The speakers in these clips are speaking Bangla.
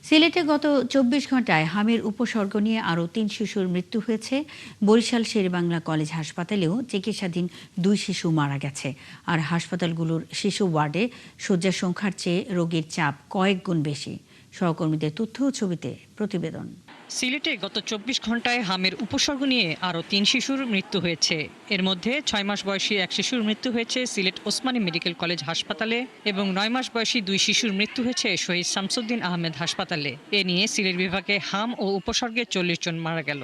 সিলেটে গত ২৪ ঘন্টায় হামের উপসর্গ নিয়ে আরও ৩ শিশুর মৃত্যু হয়েছে। বরিশাল শেরেবাংলা কলেজ হাসপাতালেও চিকিৎসাধীন ২ শিশু মারা গেছে। আর হাসপাতালগুলোর শিশু ওয়ার্ডে শয্যার সংখ্যার চেয়ে রোগীর চাপ কয়েক গুণ বেশি। সহকর্মীদের তথ্য ও ছবিতে প্রতিবেদন। সিলেটে গত ২৪ ঘন্টায় হামের উপসর্গ নিয়ে আরও ৩ শিশুর মৃত্যু হয়েছে। এর মধ্যে ৬ মাস বয়সী এক শিশুর মৃত্যু হয়েছে সিলেট ওসমানী মেডিকেল কলেজ হাসপাতালে এবং ৯ মাস বয়সী ২ শিশুর মৃত্যু হয়েছে শহীদ শামসুদ্দিন আহমেদ হাসপাতালে। এ নিয়ে সিলেট বিভাগে হাম ও উপসর্গে ৪০ জন মারা গেল।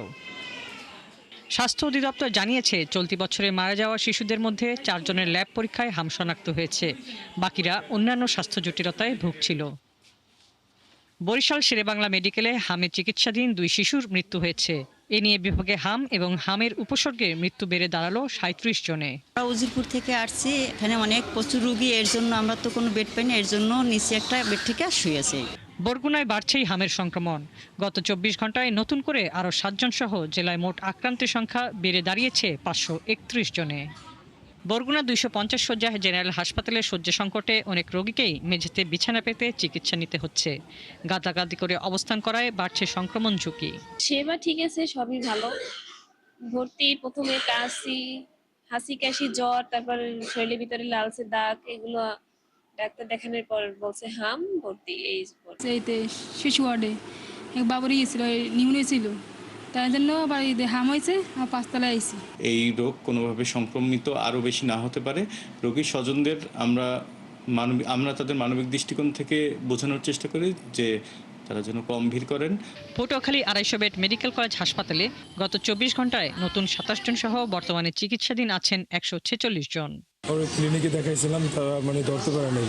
স্বাস্থ্য অধিদপ্তর জানিয়েছে, চলতি বছরে মারা যাওয়া শিশুদের মধ্যে ৪ জনের ল্যাব পরীক্ষায় হাম শনাক্ত হয়েছে। বাকিরা অন্যান্য স্বাস্থ্য জটিলতায় ভুগছিল। বরিশাল শেরেবাংলা মেডিকেলে হামের চিকিৎসাধীন ২ শিশুর মৃত্যু হয়েছে। এ নিয়ে বিভাগে হাম এবং হামের উপসর্গে মৃত্যু বেড়ে দাঁড়ালো ৩৭ জনে। উজিরপুর থেকে আসছি, এখানে অনেক প্রচুর রোগী, এর জন্য আমরা তো কোনো বেড পাইনি, এর জন্য নিচে একটা বেড থেকে শুয়েছি। বরগুনায় বাড়ছেই হামের সংক্রমণ। গত ২৪ ঘন্টায় নতুন করে আরও ৭ জন সহ জেলায় মোট আক্রান্তের সংখ্যা বেড়ে দাঁড়িয়েছে ৫৩১ জনে। বরগুনা ২৫০ শয্যা জেনারেল হাসপাতালের শয্যা সংকটে অনেক রোগীকেই মেঝেতে বিছানা পেতে চিকিৎসা নিতে হচ্ছে। গাদাগাদি করে অবস্থান করায় বাড়ছে সংক্রমণ ঝুঁকি। সেবা ঠিক আছে, সবই ভালো। ভর্তি প্রথমে হাসি কাশি জ্বর, তারপর শরীরের ভিতরে লালচে দাগ, এগুলো ডাক্তার দেখানোর পর বলছে হাম ভর্তি। এইতে শিশু ওয়ার্ডে এক বাবুরই গেছিল, নিউমোনিয়া ছিল, তার জন্য বাড়িতে হাম হয়েছে আর ৫ তলায় আইছি। এই রোগ কোনোভাবে সংক্রমিত আরও বেশি না হতে পারে রোগীর স্বজনদের আমরা তাদের মানবিক দৃষ্টিকোণ থেকে বোঝানোর চেষ্টা করি যে তারা যেন কম ভিড় করেন। পটুয়াখালী ২৫০ বেড মেডিকেল কলেজ হাসপাতালে গত ২৪ ঘন্টায় নতুন ২৭ জন সহ বর্তমানে চিকিৎসাধীন আছেন ১৪৬ জন। ক্লিনিকে দেখাইছিলাম, তারা ধরতে পারে নাই।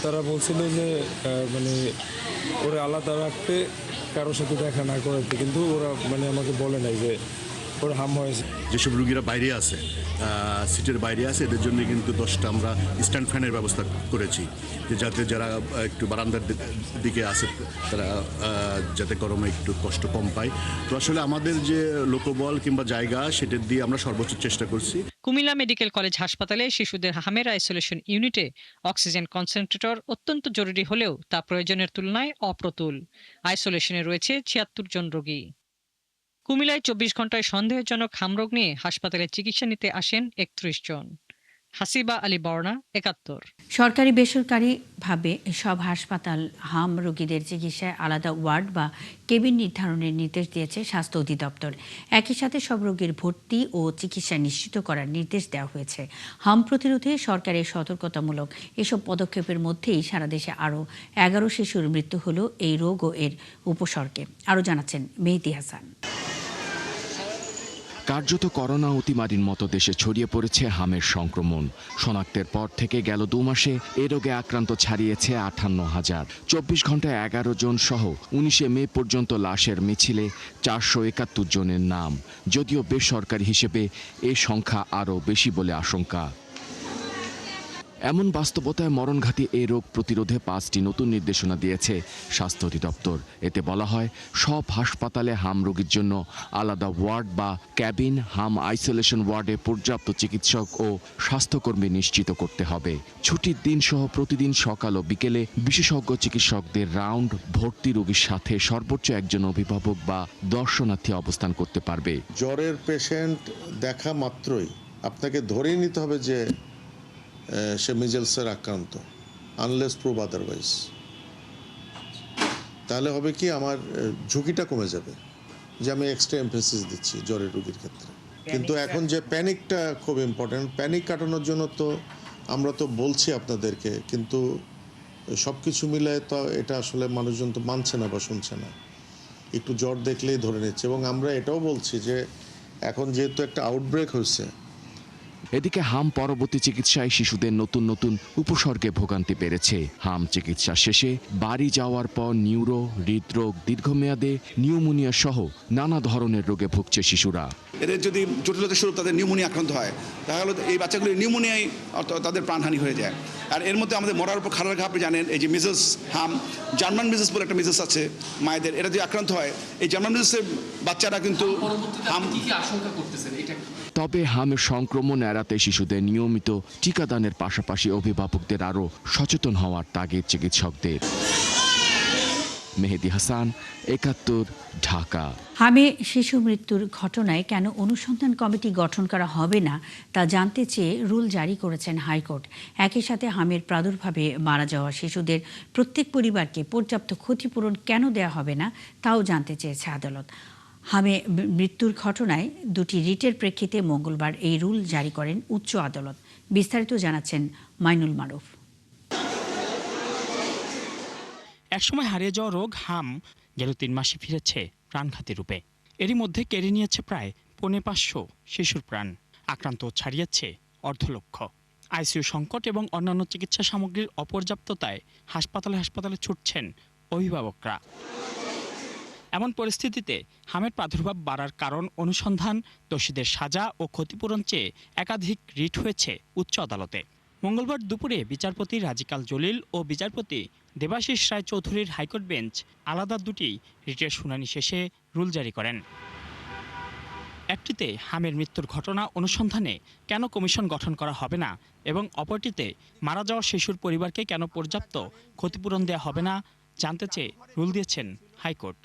তারা বলছিল যে ওরা আলাদা রাখতে, কারোর সাথে দেখা না করাতে, কিন্তু ওরা আমাকে বলে নাই যে ওরা হাম হয়েছে। যেসব রুগীরা বাইরে আছে, সিটের বাইরে আছে, এদের জন্য কিন্তু 10টা আমরা স্ট্যান্ড ফ্যানের ব্যবস্থা করেছি, যে যাতে যারা একটু বারান্দার দিকে আছে তারা যাতে গরমে একটু কষ্ট কম পায়। তো আসলে আমাদের যে লোকবল কিংবা জায়গা, সেটা দিয়ে আমরা সর্বোচ্চ চেষ্টা করছি। কুমিল্লা মেডিকেল কলেজ হাসপাতালে শিশুদের হামের আইসোলেশন ইউনিটে অক্সিজেন কনসেন্ট্রেটর অত্যন্ত জরুরি হলেও তা প্রয়োজনের তুলনায় অপ্রতুল। আইসোলেশনে রয়েছে ৭৬ জন রোগী। কুমিল্লায় ২৪ ঘন্টায় সন্দেহজনক হামরোগ নিয়ে হাসপাতালে চিকিৎসা নিতে আসেন ৩১ জন। হাসিবা আলী বর্ণা, ৭১। সরকারি বেসরকারিভাবে সব হাসপাতাল হাম রোগীদের চিকিৎসায় আলাদা ওয়ার্ড বা কেবিন নির্ধারণের নির্দেশ দিয়েছে স্বাস্থ্য অধিদপ্তর। একই সাথে সব রোগীর ভর্তি ও চিকিৎসা নিশ্চিত করার নির্দেশ দেওয়া হয়েছে। হাম প্রতিরোধে সরকারের সতর্কতামূলক এসব পদক্ষেপের মধ্যেই সারা দেশে আরও ১১ শিশুর মৃত্যু হল এই রোগ ও এর উপসর্গে। আরও জানাচ্ছেন মেহেদী হাসান। কার্যত করোনা অতিমারির মতো দেশে ছড়িয়ে পড়েছে হামের সংক্রমণ। শনাক্তের পর থেকে গেল ২ মাসে এ রোগে আক্রান্ত ছাড়িয়েছে ৫৮,০০০। ২৪ ঘন্টায় ১১ জন সহ ১৯শে মে পর্যন্ত লাশের মিছিলে ৪৭১ জনের নাম। যদিও বেসরকারি হিসেবে এ সংখ্যা আরও বেশি বলে আশঙ্কা। এমন বাস্তবতায় মরণঘাতী এই রোগ প্রতিরোধে ৫টি নতুন নির্দেশনা দিয়েছে স্বাস্থ্য অধিদপ্তর। এতে বলা হয়, সব হাসপাতালে হাম রোগীর জন্য আলাদা ওয়ার্ড বা ক্যাবিন, হাম আইসোলেশন ওয়ার্ডে পর্যাপ্ত চিকিৎসক ও স্বাস্থ্যকর্মী নিশ্চিত করতে হবে। ছুটির দিন সহ প্রতিদিন সকাল ও বিকেলে বিশেষজ্ঞ চিকিৎসকদের রাউন্ড ভর্তি রোগীর সাথে সর্বোচ্চ একজন অভিভাবক বা দর্শনার্থী অবস্থান করতে পারবে। জ্বরের পেশেন্ট দেখা মাত্রই আপনাকে ধরেই নিতে হবে যে সে মিজেলসের আক্রান্ত, আনলেস প্রুভ আদারওয়াইজ। তাহলে হবে কি, আমার ঝুঁকিটা কমে যাবে, যে আমি এক্সট্রা এমফেসিস দিচ্ছি জ্বরের রোগীর ক্ষেত্রে। কিন্তু এখন যে প্যানিকটা খুব ইম্পর্টেন্ট, প্যানিক কাটানোর জন্য তো আমরা তো বলছি আপনাদেরকে, কিন্তু সব কিছু মিলে তো এটা আসলে মানুষজন তো মানছে না বা শুনছে না, একটু জ্বর দেখলেই ধরে নিচ্ছে। এবং আমরা এটাও বলছি যে এখন যেহেতু একটা আউটব্রেক হয়েছে, এদিকে হাম পরবর্তী চিকিৎসায় শিশুদের নতুন নতুন উপসর্গে ভোগান্তি বেড়েছে। হাম চিকিৎসা শেষে বাড়ি যাওয়ার পর নিউরো, হৃদরোগ, দীর্ঘমেয়াদে নিউমোনিয়া সহ নানা ধরনের রোগে ভুগছে শিশুরা। এদের যদি জটিলতা স্বরূপ তাদের নিউমোনিয়া আক্রান্ত হয়, তাহলে এই বাচ্চাগুলি নিউমোনিয়ায় তাদের প্রাণহানি হয়ে যায়। আর এর মধ্যে আমাদের মরার উপর খারাপ ঘা, আপনি জানেন, এই যে মিজেলস হাম, জার্মান মিজেলস বলে একটা মিজেলস আছে মায়েদের, এটা যদি আক্রান্ত হয়, এই জার্মান মিজেলসের বাচ্চারা কিন্তু হাম আশঙ্কা করতেছেন। তবে হামের সংক্রমণ এড়াতে শিশুদের নিয়মিত টিকাদানের পাশাপাশি অভিভাবকদের আরও সচেতন হওয়ার তাগিদ চিকিৎসকদের। মেহেদি হাসান, ৭১, ঢাকা। হামে শিশু মৃত্যুর ঘটনায় কেন অনুসন্ধান কমিটি গঠন করা হবে না তা জানতে চেয়ে রুল জারি করেছেন হাইকোর্ট। একই সাথে হামের প্রাদুর্ভাবে মারা যাওয়া শিশুদের প্রত্যেক পরিবারকে পর্যাপ্ত ক্ষতিপূরণ কেন দেওয়া হবে না তাও জানতে চেয়েছে আদালত। হামে মৃত্যুর ঘটনায় দুটি রিটের প্রেক্ষিতে মঙ্গলবার এই রুল জারি করেন উচ্চ আদালত। বিস্তারিত জানাচ্ছেন মাইনুল মারুফ। একসময় হারিয়ে যাওয়া রোগ হাম গেল ৩ মাসে ফিরেছে প্রাণঘাতী রূপে। এরই মধ্যে কেড়ে নিয়েছে প্রায় ৫৫০ শিশুর প্রাণ, আক্রান্ত ছাড়িয়েছে অর্ধলক্ষ। আইসিইউ সংকট এবং অন্যান্য চিকিৎসা সামগ্রীর অপর্যাপ্ততায় হাসপাতালে ছুটছেন অভিভাবকরা। এমন পরিস্থিতিতে হামের প্রাদুর্ভাব বাড়ার কারণ অনুসন্ধান, দোষীদের সাজা ও ক্ষতিপূরণ চেয়ে একাধিক রিট হয়েছে উচ্চ আদালতে। মঙ্গলবার দুপুরে বিচারপতি রাজিকাল জলিল ও বিচারপতি দেবাশিস রায় চৌধুরীর হাইকোর্ট বেঞ্চ আলাদা দুটি রিটের শুনানি শেষে রুল জারি করেন। একটিতে হামের মৃত্যুর ঘটনা অনুসন্ধানে কেন কমিশন গঠন করা হবে না এবং অপরটিতে মারা যাওয়া শিশুর পরিবারকে কেন পর্যাপ্ত ক্ষতিপূরণ দেওয়া হবে না জানতে চেয়ে রুল দিয়েছেন হাইকোর্ট।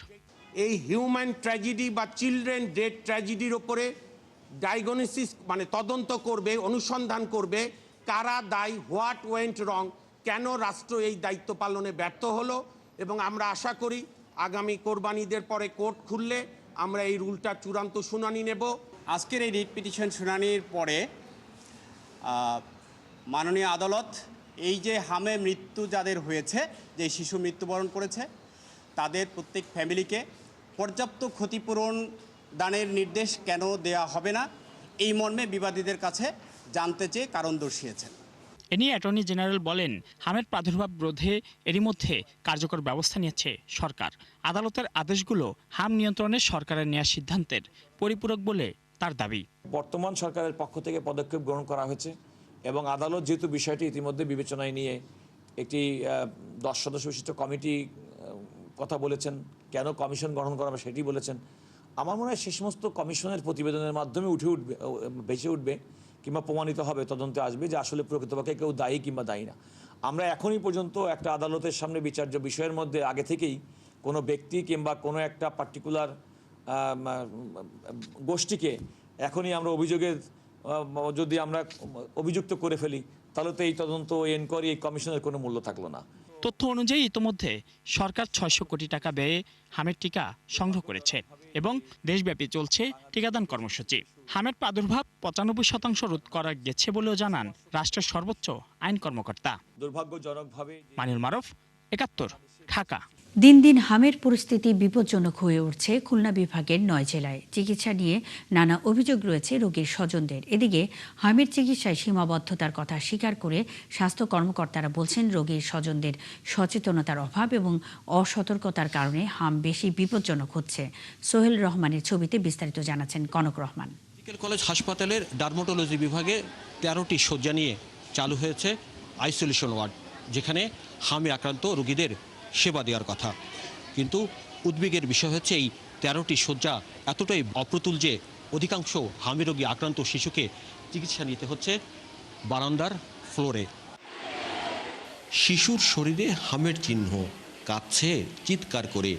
এই হিউম্যান ট্র্যাজেডি বা চিলড্রেন ডেথ ট্র্যাজেডির ওপরে ডায়াগনোসিস মানে তদন্ত করবে, অনুসন্ধান করবে কারা দায়ী, হোয়াট ওয়েন্ট রং, কেন রাষ্ট্র এই দায়িত্ব পালনে ব্যর্থ হলো। এবং আমরা আশা করি আগামী কোরবানিদের পরে কোর্ট খুললে আমরা এই রুলটা চূড়ান্ত শুনানি নেব। আজকের এই রিট পিটিশন শুনানির পরে মাননীয় আদালত এই যে হামে মৃত্যু যাদের হয়েছে, যে শিশু মৃত্যুবরণ করেছে, তাদের প্রত্যেক ফ্যামিলিকে পর্যাপ্ত ক্ষতিপূরণ দানের নির্দেশ কেন দেয়া হবে না এই মর্মে বিবাদীদের কাছে জানতে চেয়ে কারণ দর্শিয়েছেন। এ নিয়ে অ্যাটর্নি জেনারেল বলেন, হামের প্রাদুর্ভাব রোধে এরই মধ্যে কার্যকর ব্যবস্থা নিয়েছে সরকার। আদালতের আদেশগুলো হাম নিয়ন্ত্রণে সরকারের নেওয়া সিদ্ধান্তের পরিপূরক বলে তার দাবি। বর্তমান সরকারের পক্ষ থেকে পদক্ষেপ গ্রহণ করা হয়েছে এবং আদালত যেহেতু বিষয়টি ইতিমধ্যে বিবেচনায় নিয়ে একটি 10 সদস্য বিশিষ্ট কমিটি কথা বলেছেন, কেন কমিশন গঠন করা হবে সেটি বলেছেন। আমার মনে হয় সে সমস্ত কমিশনের প্রতিবেদনের মাধ্যমে ভেসে উঠবে কিংবা প্রমাণিত হবে, তদন্তে আসবে যে আসলে প্রকৃতপক্ষে কেউ দায়ী কিংবা দায়ী না। আমরা এখনই পর্যন্ত একটা আদালতের সামনে বিচার্য বিষয়ের মধ্যে আগে থেকেই কোনো ব্যক্তি কিংবা কোনো একটা পার্টিকুলার গোষ্ঠীকে এখনই আমরা যদি আমরা অভিযুক্ত করে ফেলি তাহলে তো এই তদন্ত, এনকোয়ারি, এই কমিশনের কোনো মূল্য থাকলো না। তথ্য অনুযায়ী ইতোমধ্যে সরকার 600 কোটি টাকা ব্যয়ে হামের টিকা সংগ্রহ করেছে এবং দেশব্যাপী চলছে টিকাদান কর্মসূচি। হামের প্রাদুর্ভাব 95% রোধ করা গেছে বলেও জানান রাষ্ট্রের সর্বোচ্চ আইন কর্মকর্তা। দুর্ভাগ্যজনকভাবে মাইনুল মারুফ, ৭১, ঢাকা। দিন দিন হামের পরিস্থিতি বিপজ্জনক হয়ে উঠছে খুলনা বিভাগের 9 জেলায়। চিকিৎসা নিয়ে নানা অভিযোগ রয়েছে রোগীর স্বজনদের। এদিকে হামের চিকিৎসায় সীমাবদ্ধতার কথা স্বীকার করে স্বাস্থ্য কর্মকর্তারা বলছেন, রোগীর স্বজনদের সচেতনতার অভাব এবং অসতর্কতার কারণে হাম বেশি বিপজ্জনক হচ্ছে। সোহেল রহমানের ছবিতে বিস্তারিত জানাচ্ছেন কনক রহমান। মেডিকেল কলেজ হাসপাতালের ডার্মাটোলজি বিভাগে 13টি শয্যা নিয়ে চালু হয়েছে আইসোলেশন ওয়ার্ড, যেখানে হামে আক্রান্ত রোগীদের সেবা দেওয়ার কথা। কিন্তু উদ্বেগের বিষয় হচ্ছে এই 13টি শয্যা এতটাই অপ্রতুল যে অধিকাংশ হামি রোগী আক্রান্ত শিশুকে চিকিৎসা নিতে হচ্ছে বারান্দার ফ্লোরে। শিশুর শরীরে হামের চিহ্ন, কাঁদছে চিৎকার করে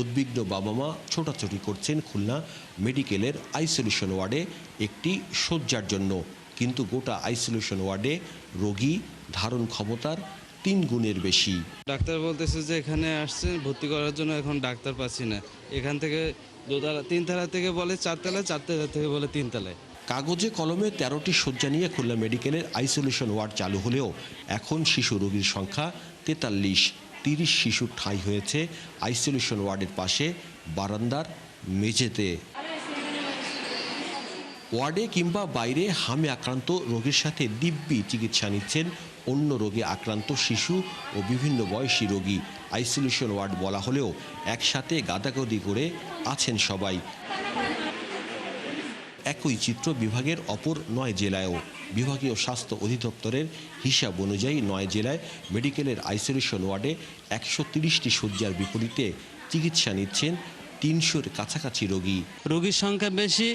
উদ্বিগ্ন বাবা মা ছোটাছুটি করছেন খুলনা মেডিকেলের আইসোলেশন ওয়ার্ডে একটি শয্যার জন্য। কিন্তু গোটা আইসোলেশন ওয়ার্ডে রোগী ধারণ ক্ষমতার 3 গুণের বেশি। ডাক্তার বলতেছে যে এখানে আসছেন ভর্তি করার জন্য, এখন ডাক্তার পাচ্ছি না। এখান থেকে 3 তলা থেকে বলে 4 তলায়, 4 তলা থেকে বলে 3 তলায়। কাগজে কলমে 13টি শয্যা নিয়ে খুলনা মেডিকেলের আইসোলেশন ওয়ার্ড চালু হলেও এখন শিশু রোগীর সংখ্যা 43। 30 শিশুর ঠাঁই হয়েছে আইসোলেশন ওয়ার্ডের পাশে বারান্দার মেঝেতে। ওয়ার্ডে কিংবা বাইরে হামে আক্রান্ত রোগীর সাথে দিব্যি চিকিৎসা নিচ্ছেন অন্য রোগে আক্রান্ত শিশু ও বিভিন্ন বয়সী রোগী। আইসোলেশন ওয়ার্ড বলা হলেও একসাথে গাদাগাদি করে আছেন সবাই। একই চিত্র বিভাগের অপর 9 জেলায়ও। বিভাগীয় স্বাস্থ্য অধিদপ্তরের হিসাব অনুযায়ী 9 জেলায় মেডিকেলের আইসোলেশন ওয়ার্ডে 130টি শয্যার বিপরীতে চিকিৎসা নিচ্ছেন 300-র কাছাকাছি রোগী। রোগীর সংখ্যা বেশি,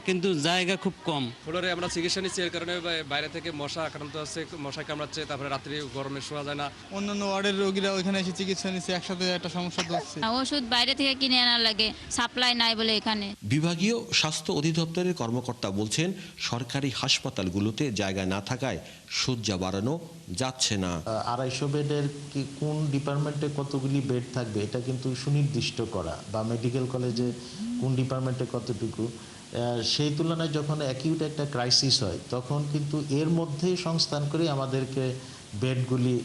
কিন্তু জায়গা খুব কম। ফ্লোরে আমরা চিকিৎসা নিচ্ছি, এর কারণে বাইরে থেকে মশা আক্রান্ত আছে, মশায় কামড়াচ্ছে, তারপরে রাত্রি গরমে শোয়া যায় না। অন্যান্য ওয়ার্ডের রোগীরা ওইখানে এসে চিকিৎসা নিচ্ছে, একসাথে একটা সমস্যা হচ্ছে। ওষুধ বাইরে থেকে কিনে আনা লাগে, সাপ্লাই নাই বলে এখানে। বিভাগীয় স্বাস্থ্য অধিদপ্তরের কর্মকর্তা বলছেন সরকারি হাসপাতালগুলোতে জায়গা না থাকায় শয্যা বাড়ানো যাচ্ছে না। 250 বেডের কোন ডিপার্টমেন্টে কতগুলি বেড থাকবে এটা কিন্তু সুনির্দিষ্ট করা, বা মেডিকেল কলেজে কোন ডিপার্টমেন্টে কতটুকু, সেই তুলনায় যখন অ্যাকিউট একটা ক্রাইসিস হয় তখন কিন্তু এর মধ্যেই সংস্থান করে আমাদেরকে বেডগুলি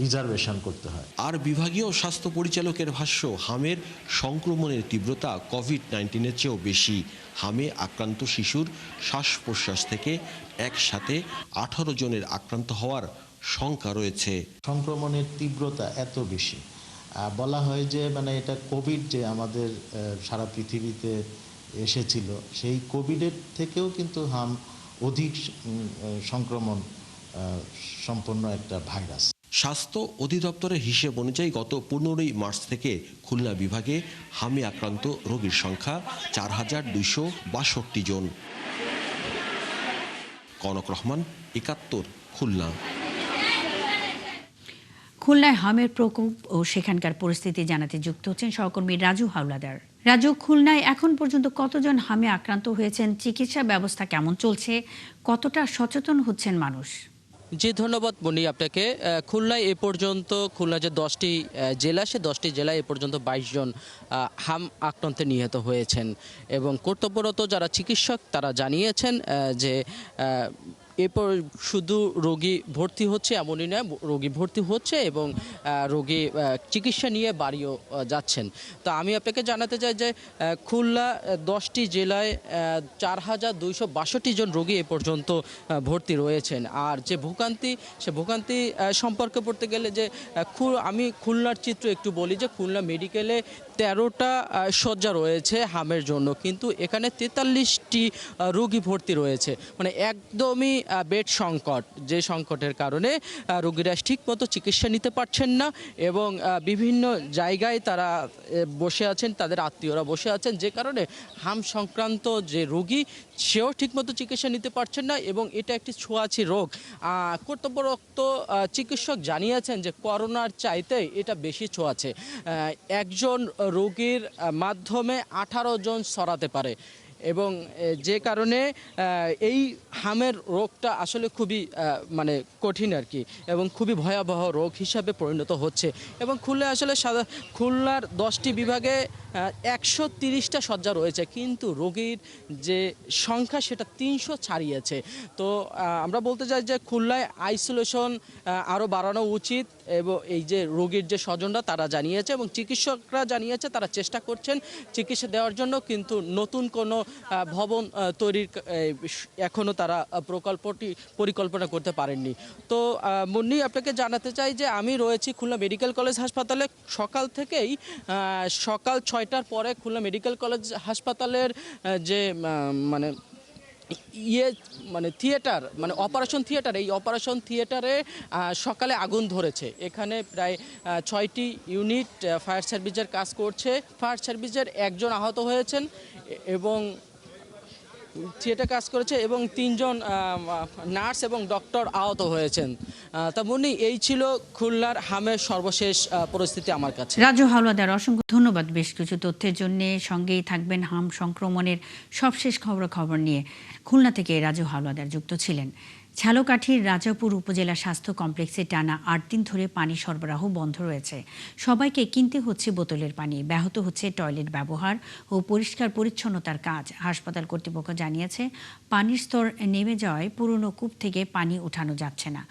রিজার্ভেশন করতে হয়। আর বিভাগীয় স্বাস্থ্য পরিচালকের ভাষ্য, হামের সংক্রমণের তীব্রতা কোভিড-19-এর চেয়েও বেশি। হামে আক্রান্ত শিশুর শ্বাস প্রশ্বাস থেকে একসাথে 18 জনের আক্রান্ত হওয়ার শঙ্কা রয়েছে। সংক্রমণের তীব্রতা এত বেশি, বলা হয় যে মানে এটা কোভিড যে আমাদের সারা পৃথিবীতে এসেছিল, সেই কোভিডের থেকেও কিন্তু হাম অধিক সংক্রমণ সম্পন্ন একটা ভাইরাস। স্বাস্থ্য অধিদপ্তরের হিসেব অনুযায়ী গত 15 মার্চ থেকে খুলনা বিভাগে হামে আক্রান্ত রোগীর সংখ্যা 4262 জন। কনক রহমান, 71, খুলনা। খুলনায় হামের প্রকোপ ও সেখানকার পরিস্থিতি জানাতে যুক্ত হচ্ছেন সহকর্মী রাজু হাওলাদার। রাজু, খুলনায় এখন পর্যন্ত কতজন হামে আক্রান্ত হয়েছেন, চিকিৎসা ব্যবস্থা কেমন চলছে, কতটা সচেতন হচ্ছেন মানুষ? জি, ধন্যবাদ মনি আপনাকে। খুলনায় এ পর্যন্ত খুলনা যে 10টি জেলা, সে 10টি জেলায় এ পর্যন্ত 22 জন হাম আক্রান্তে নিহত হয়েছেন এবং কর্তব্যরত যারা চিকিৎসক তারা জানিয়েছেন যে এরপর শুধু রোগী ভর্তি হচ্ছে এমনই নয়, রোগী ভর্তি হচ্ছে এবং রোগী চিকিৎসা নিয়ে বাড়িও যাচ্ছেন। তো আমি আপনাকে জানাতে চাই যে খুলনা 10টি জেলায় 4262 জন রোগী এ পর্যন্ত ভর্তি রয়েছেন। আর যে ভোগান্তি, সে ভোগান্তি সম্পর্কে পড়তে গেলে যে আমি খুলনার চিত্র একটু বলি যে খুলনা মেডিকেলে 13টা শয্যা রয়েছে হামের জন্য, কিন্তু এখানে 43টি রোগী ভর্তি রয়েছে, মানে একদমই বেড সংকট, যে সংকটের কারণে রোগীরা ঠিকমতো চিকিৎসা নিতে পারছেন না এবং বিভিন্ন জায়গায় তারা বসে আছেন, তাদের আত্মীয়রা বসে আছেন, যে কারণে হাম সংক্রান্ত যে রোগী সেও ঠিকমতো চিকিৎসা নিতে পারছেন না এবং এটা একটি ছোঁয়াচে রোগ। কর্তব্যরত চিকিৎসক জানিয়েছেন যে করোনার চাইতে এটা বেশি ছোঁয়াচে, একজন রোগীর মাধ্যমে 18 জন ছড়াতে পারে এবং যে কারণে এই হামের রোগটা আসলে খুবই মানে কঠিন আর কি, এবং খুবই ভয়াবহ রোগ হিসাবে পরিণত হচ্ছে। এবং খুলনায় আসলে খুলনার 10টি বিভাগে 130টা শয্যা রয়েছে, কিন্তু রোগীর যে সংখ্যা সেটা 300 ছাড়িয়েছে। তো আমরা বলতে চাই যে খুলনায় আইসোলেশন আরও বাড়ানো উচিত এবং এই যে রোগীর যে স্বজনরা তারা জানিয়েছে এবং চিকিৎসকরা জানিয়েছে তারা চেষ্টা করছেন চিকিৎসা দেওয়ার জন্য, কিন্তু নতুন কোনো ভবন তৈরির এখনও তারা পরিকল্পনা করতে পারেননি। তো মুন্নি, আপনাকে জানাতে চাই যে আমি রয়েছি খুলনা মেডিকেল কলেজ হাসপাতালে। সকাল থেকেই সকাল 6টার পরে খুলনা মেডিকেল কলেজ হাসপাতালের যে থিয়েটার, মানে অপারেশন থিয়েটার, এই অপারেশন থিয়েটারে সকালে আগুন ধরেছে। এখানে প্রায় 6টি ইউনিট ফায়ার সার্ভিসের কাজ করছে। ফায়ার সার্ভিসের একজন আহত হয়েছেন এবং থিয়েটার কাজ করেছে এবং 3 জন নার্স এবং ডক্টর আহত হয়েছেন। তা মুন্নি, এই ছিল খুলনার হামের সর্বশেষ পরিস্থিতি আমার কাছে। রাজু হাওলাদার, অসংখ্য ধন্যবাদ বেশ কিছু তথ্যের জন্য। সঙ্গেই থাকবেন হাম সংক্রমণের সবশেষ খবর নিয়ে। খুলনা থেকে রাজু হাওলাদার যুক্ত ছিলেন। ঝালকাঠির রাজাপুর উপজেলা স্বাস্থ্য কমপ্লেক্সে টানা 8 দিন ধরে পানি সরবরাহ বন্ধ রয়েছে। সবাইকে কিনতে হচ্ছে বোতলের পানি, ব্যাহত হচ্ছে টয়লেট ব্যবহার ও পরিষ্কার পরিচ্ছন্নতার কাজ। হাসপাতাল কর্তৃপক্ষ জানিয়েছে পানির স্তর নেমে যাওয়ায় পুরনো কূপ থেকে পানি উঠানো যাচ্ছে না।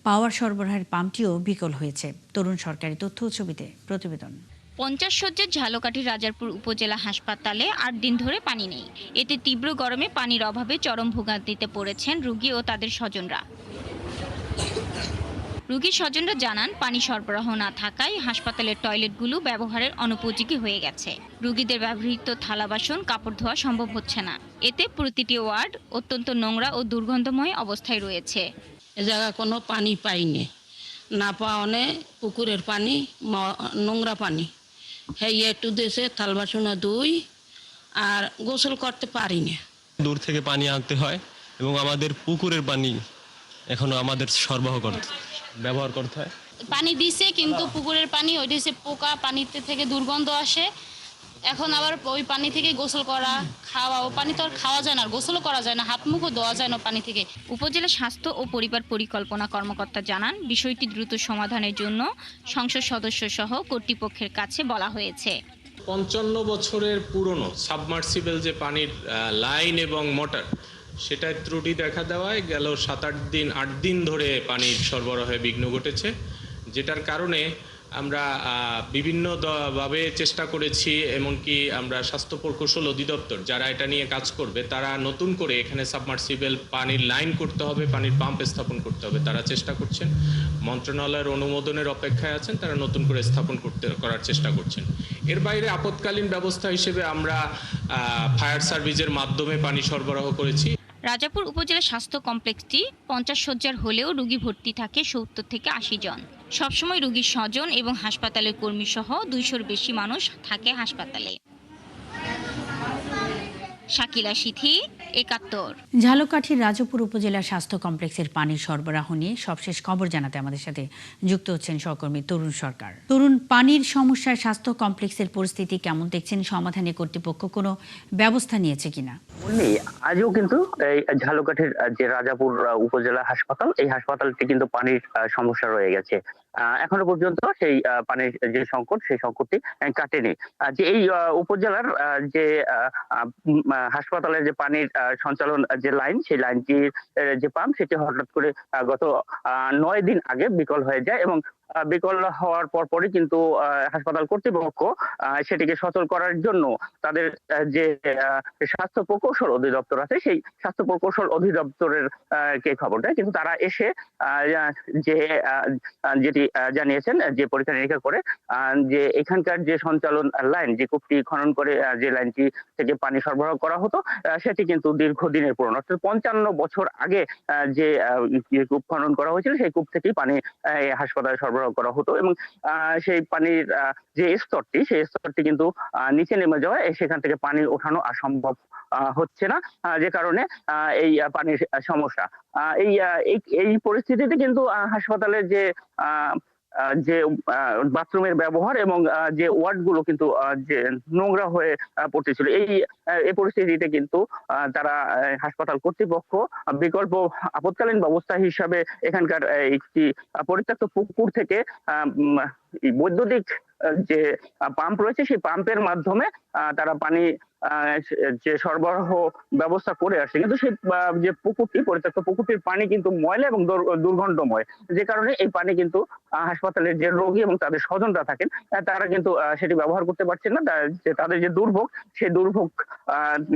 পাওয়ার সরবরাহের পাম্পটিও বিকল হয়েছে। তরুণ সরকারি তথ্য ছবিতে প্রতিবেদন। 50 শয্যার ঝালকাঠির রাজাপুর উপজেলা হাসপাতালে 8 দিন ধরে পানি নেই। এতে তীব্র গরমে পানির অভাবে চরম ভোগান্তিতে পড়েছেন রোগী ও তাদের স্বজনরা। রোগীর স্বজনরা জানান পানি সরবরাহ না থাকায় হাসপাতালের টয়লেটগুলো ব্যবহারের অনুপযোগী হয়ে গেছে। রোগীদের ব্যবহৃত থালা বাসন কাপড় ধোয়া সম্ভব হচ্ছে না। এতে প্রতিটি ওয়ার্ড অত্যন্ত নোংরা ও দুর্গন্ধময় অবস্থায় রয়েছে। এ জায়গায় কোনো পানি পাইনি, না পাওয়ানে পুকুরের পানি, নোংরা পানি। হ্যাঁ, একটু দেশে থাল বাসন ধুই আর গোসল করতে পারি না। দূর থেকে পানি আনতে হয় এবং আমাদের পুকুরের পানি এখনো আমাদের ব্যবহার করতে হয়। পানি দিছে কিন্তু পুকুরের পানি ওইটা হচ্ছে পোকা, পানিতে থেকে দুর্গন্ধ আসে। এখন আবার ওই পানি থেকে গোসল করা, খাওয়া, ও পানি তো আর খাওয়া যায় না, গোসলও করা যায় না, হাত মুখও ধোয়া যায় না পানি থেকে। উপজেলা স্বাস্থ্য ও পরিবার পরিকল্পনা কর্মকর্তা জানান, বিষয়টি দ্রুত সমাধানের জন্য সংসদ সদস্য সহ কর্তৃপক্ষের কাছে বলা হয়েছে। 55 বছরের পুরনো সাবমার্সিবল যে পানির লাইন এবং মোটর, সেটার ত্রুটি দেখা দেওয়ায় গেল 8 দিন ধরে পানির সরবরাহে বিঘ্ন ঘটেছে, যেটার কারণে আমরা বিভিন্নভাবে চেষ্টা করেছি। এমনকি আমরা স্বাস্থ্য প্রকৌশল অধিদপ্তর যারা এটা নিয়ে কাজ করবে, তারা নতুন করে এখানে সাবমার্সিবল পানির লাইন করতে হবে, পানির পাম্প স্থাপন করতে হবে, তারা চেষ্টা করছেন। মন্ত্রণালয়ের অনুমোদনের অপেক্ষায় আছেন, তারা নতুন করে স্থাপন করার চেষ্টা করছেন। এর বাইরে আপৎকালীন ব্যবস্থা হিসেবে আমরা ফায়ার সার্ভিসের মাধ্যমে পানি সরবরাহ করেছি। রাজাপুর উপজেলা স্বাস্থ্য কমপ্লেক্সটি 50 শয্যার হলেও রোগী ভর্তি থাকে 70 থেকে 80 জন। সবসময় রোগীর স্বজন এবং হাসপাতালের কর্মী সহ 200-র বেশি মানুষ থাকে হাসপাতালে। শাকিলা সিথি, 71। ঝালকাঠির রাজাপুর উপজেলা স্বাস্থ্য কমপ্লেক্সের পানির সরবরাহ নিয়ে সবশেষ খবর জানাতে আমাদের সাথে যুক্ত হচ্ছেন সহকর্মী তরুণ সরকার। তরুণ, পানির সমস্যায় স্বাস্থ্য কমপ্লেক্সের পরিস্থিতি কেমন দেখছেন? সমাধানে কর্তৃপক্ষ কোনো ব্যবস্থা নিয়েছে কিনা? আজও কিন্তু এই ঝালকাঠির যে রাজাপুর উপজেলা হাসপাতাল, এই হাসপাতালটি কিন্তু পানির সমস্যা রয়ে গেছে। এখনো পর্যন্ত সেই পানির যে সংকট, সেই সংকটটি কাটেনি। যে এই উপজেলার যে হাসপাতালের যে পানির সঞ্চালন যে লাইন, সেই লাইনটির যে পাম্প, সেটি হঠাৎ করে গত 9 দিন আগে বিকল হয়ে যায় এবং বিকল হওয়ার পরপরই কিন্তু হাসপাতাল কর্তৃপক্ষ সেটিকে সচল করার জন্য তাদের যে স্বাস্থ্য প্রকৌশল অধিদপ্তর আছে, সেই স্বাস্থ্য প্রকৌশল অধিদপ্তরের কে খবর দেয়। কিন্তু তারা এসে যেটি জানিয়েছেন, যে পরীক্ষা নিরীক্ষা করে যে এখানকার যে সঞ্চালন লাইন, যে কূপটি খনন করে যে লাইনটি থেকে পানি সরবরাহ করা হতো, সেটি কিন্তু দীর্ঘদিনের পুরনো, অর্থাৎ 55 বছর আগে যে কূপ খনন করা হয়েছিল, সেই কূপ থেকেই পানি হাসপাতালে সরবরাহ করা হতো এবং সেই পানির যে স্তরটি, সেই স্তরটি কিন্তু নিচে নেমে যাওয়ায় সেখান থেকে পানি ওঠানো আর সম্ভব হচ্ছে না, যে কারণে এই পানির সমস্যা। এই পরিস্থিতিতে কিন্তু হাসপাতালের যে বাথরুমের ব্যবহার এবং যে ওয়ার্ডগুলো কিন্তু যে নোংরা হয়ে পড়তেছিল, এই পরিস্থিতিতে কিন্তু তারা হাসপাতাল কর্তৃপক্ষ বিকল্প আপৎকালীন ব্যবস্থা হিসাবে এখানকার একটি পরিত্যক্ত পুকুর থেকে বৈদ্যুতিক যে পাম্প রয়েছে, সেই পাম্পের মাধ্যমে তারা পানি যে সরবরাহ ব্যবস্থা করে আসছে। কিন্তু সেই যে পুকুরটি, পরিত্যক্ত পুকুরটির পানি কিন্তু ময়লা এবং দুর্গন্ধময়, যে কারণে এই পানি কিন্তু হাসপাতালের যে রোগী এবং তাদের স্বজনরা থাকেন, তারা কিন্তু সেটি ব্যবহার করতে পারছেন না। তাদের যে দুর্ভোগ, সেই দুর্ভোগ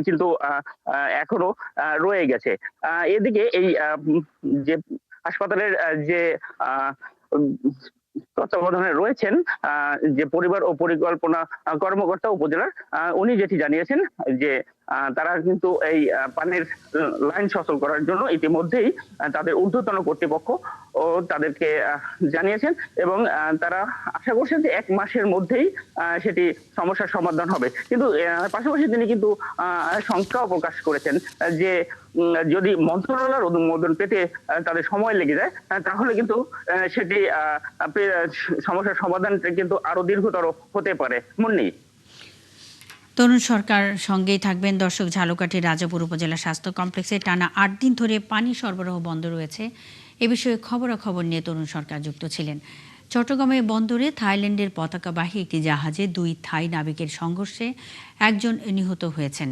কিন্তু এখনো রয়ে গেছে। এদিকে এই যে হাসপাতালের যে তত্ত্বাবধানে রয়েছেন যে পরিবার ও পরিকল্পনা কর্মকর্তা উপজেলার, উনি যেটি জানিয়েছেন যে তারা কিন্তু এই পানির লাইন সচল করার জন্য ইতিমধ্যেই তাদের ঊর্ধ্বতন কর্তৃপক্ষ ও তাদেরকে জানিয়েছেন এবং তারা আশা করছেন যে 1 মাসের মধ্যেই সেটি সমস্যার সমাধান হবে। কিন্তু পাশাপাশি তিনি কিন্তু শঙ্কাও প্রকাশ করেছেন যে যদি মন্ত্রণালয়ের অনুমোদন পেতে তাদের সময় লেগে যায়, তাহলে কিন্তু সেটি সমস্যার সমাধানটা কিন্তু আরো দীর্ঘতর হতে পারে। মুন্নি, তরুণ সরকার সঙ্গেই থাকবেন। দর্শক, ঝালকাঠির রাজাপুর উপজেলা স্বাস্থ্য কমপ্লেক্সে টানা 8 দিন ধরে পানি সরবরাহ বন্ধ রয়েছে। এ বিষয়ে খবরাখবর নিয়ে তরুণ সরকার যুক্ত ছিলেন। চট্টগ্রামের বন্দরে থাইল্যান্ডের পতাকাবাহী একটি জাহাজে 2 থাই নাবিকের সংঘর্ষে 1 জন নিহত হয়েছেন।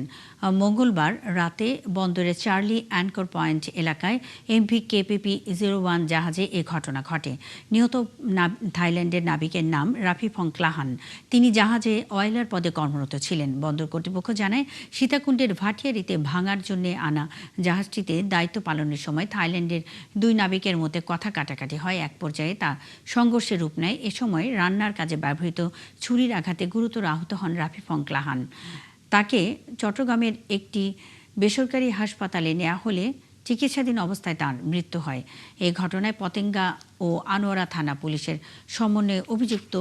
মঙ্গলবার রাতে বন্দরের চার্লি অ্যাঙ্কর পয়েন্ট এলাকায় এমভি কেপিপি 01 জাহাজে এ ঘটনা ঘটে। নিহত থাইল্যান্ডের নাবিকের নাম রাফিফং ক্লাহান। তিনি জাহাজে অয়েলার পদে কর্মরত ছিলেন। বন্দর কর্তৃপক্ষ জানায়, সীতাকুণ্ডের ভাটিয়ারিতে ভাঙার জন্য আনা জাহাজটিতে দায়িত্ব পালনের সময় থাইল্যান্ডের 2 নাবিকের মধ্যে কথা কাটাকাটি হয়। এক পর্যায়ে তা সংঘর্ষের রূপ নেয়। এ সময় রান্নার কাজে ব্যবহৃত ছুরির আঘাতে গুরুতর আহত হন রাফিফং ক্লাহান। তাকে চট্টগ্রামের একটি বেসরকারি হাসপাতালে নেওয়া হলে চিকিৎসাধীন অবস্থায় তার মৃত্যু হয়। এই ঘটনায় পতেঙ্গা ও আনোয়ারা থানা পুলিশের সমন্বয়ে অভিযুক্ত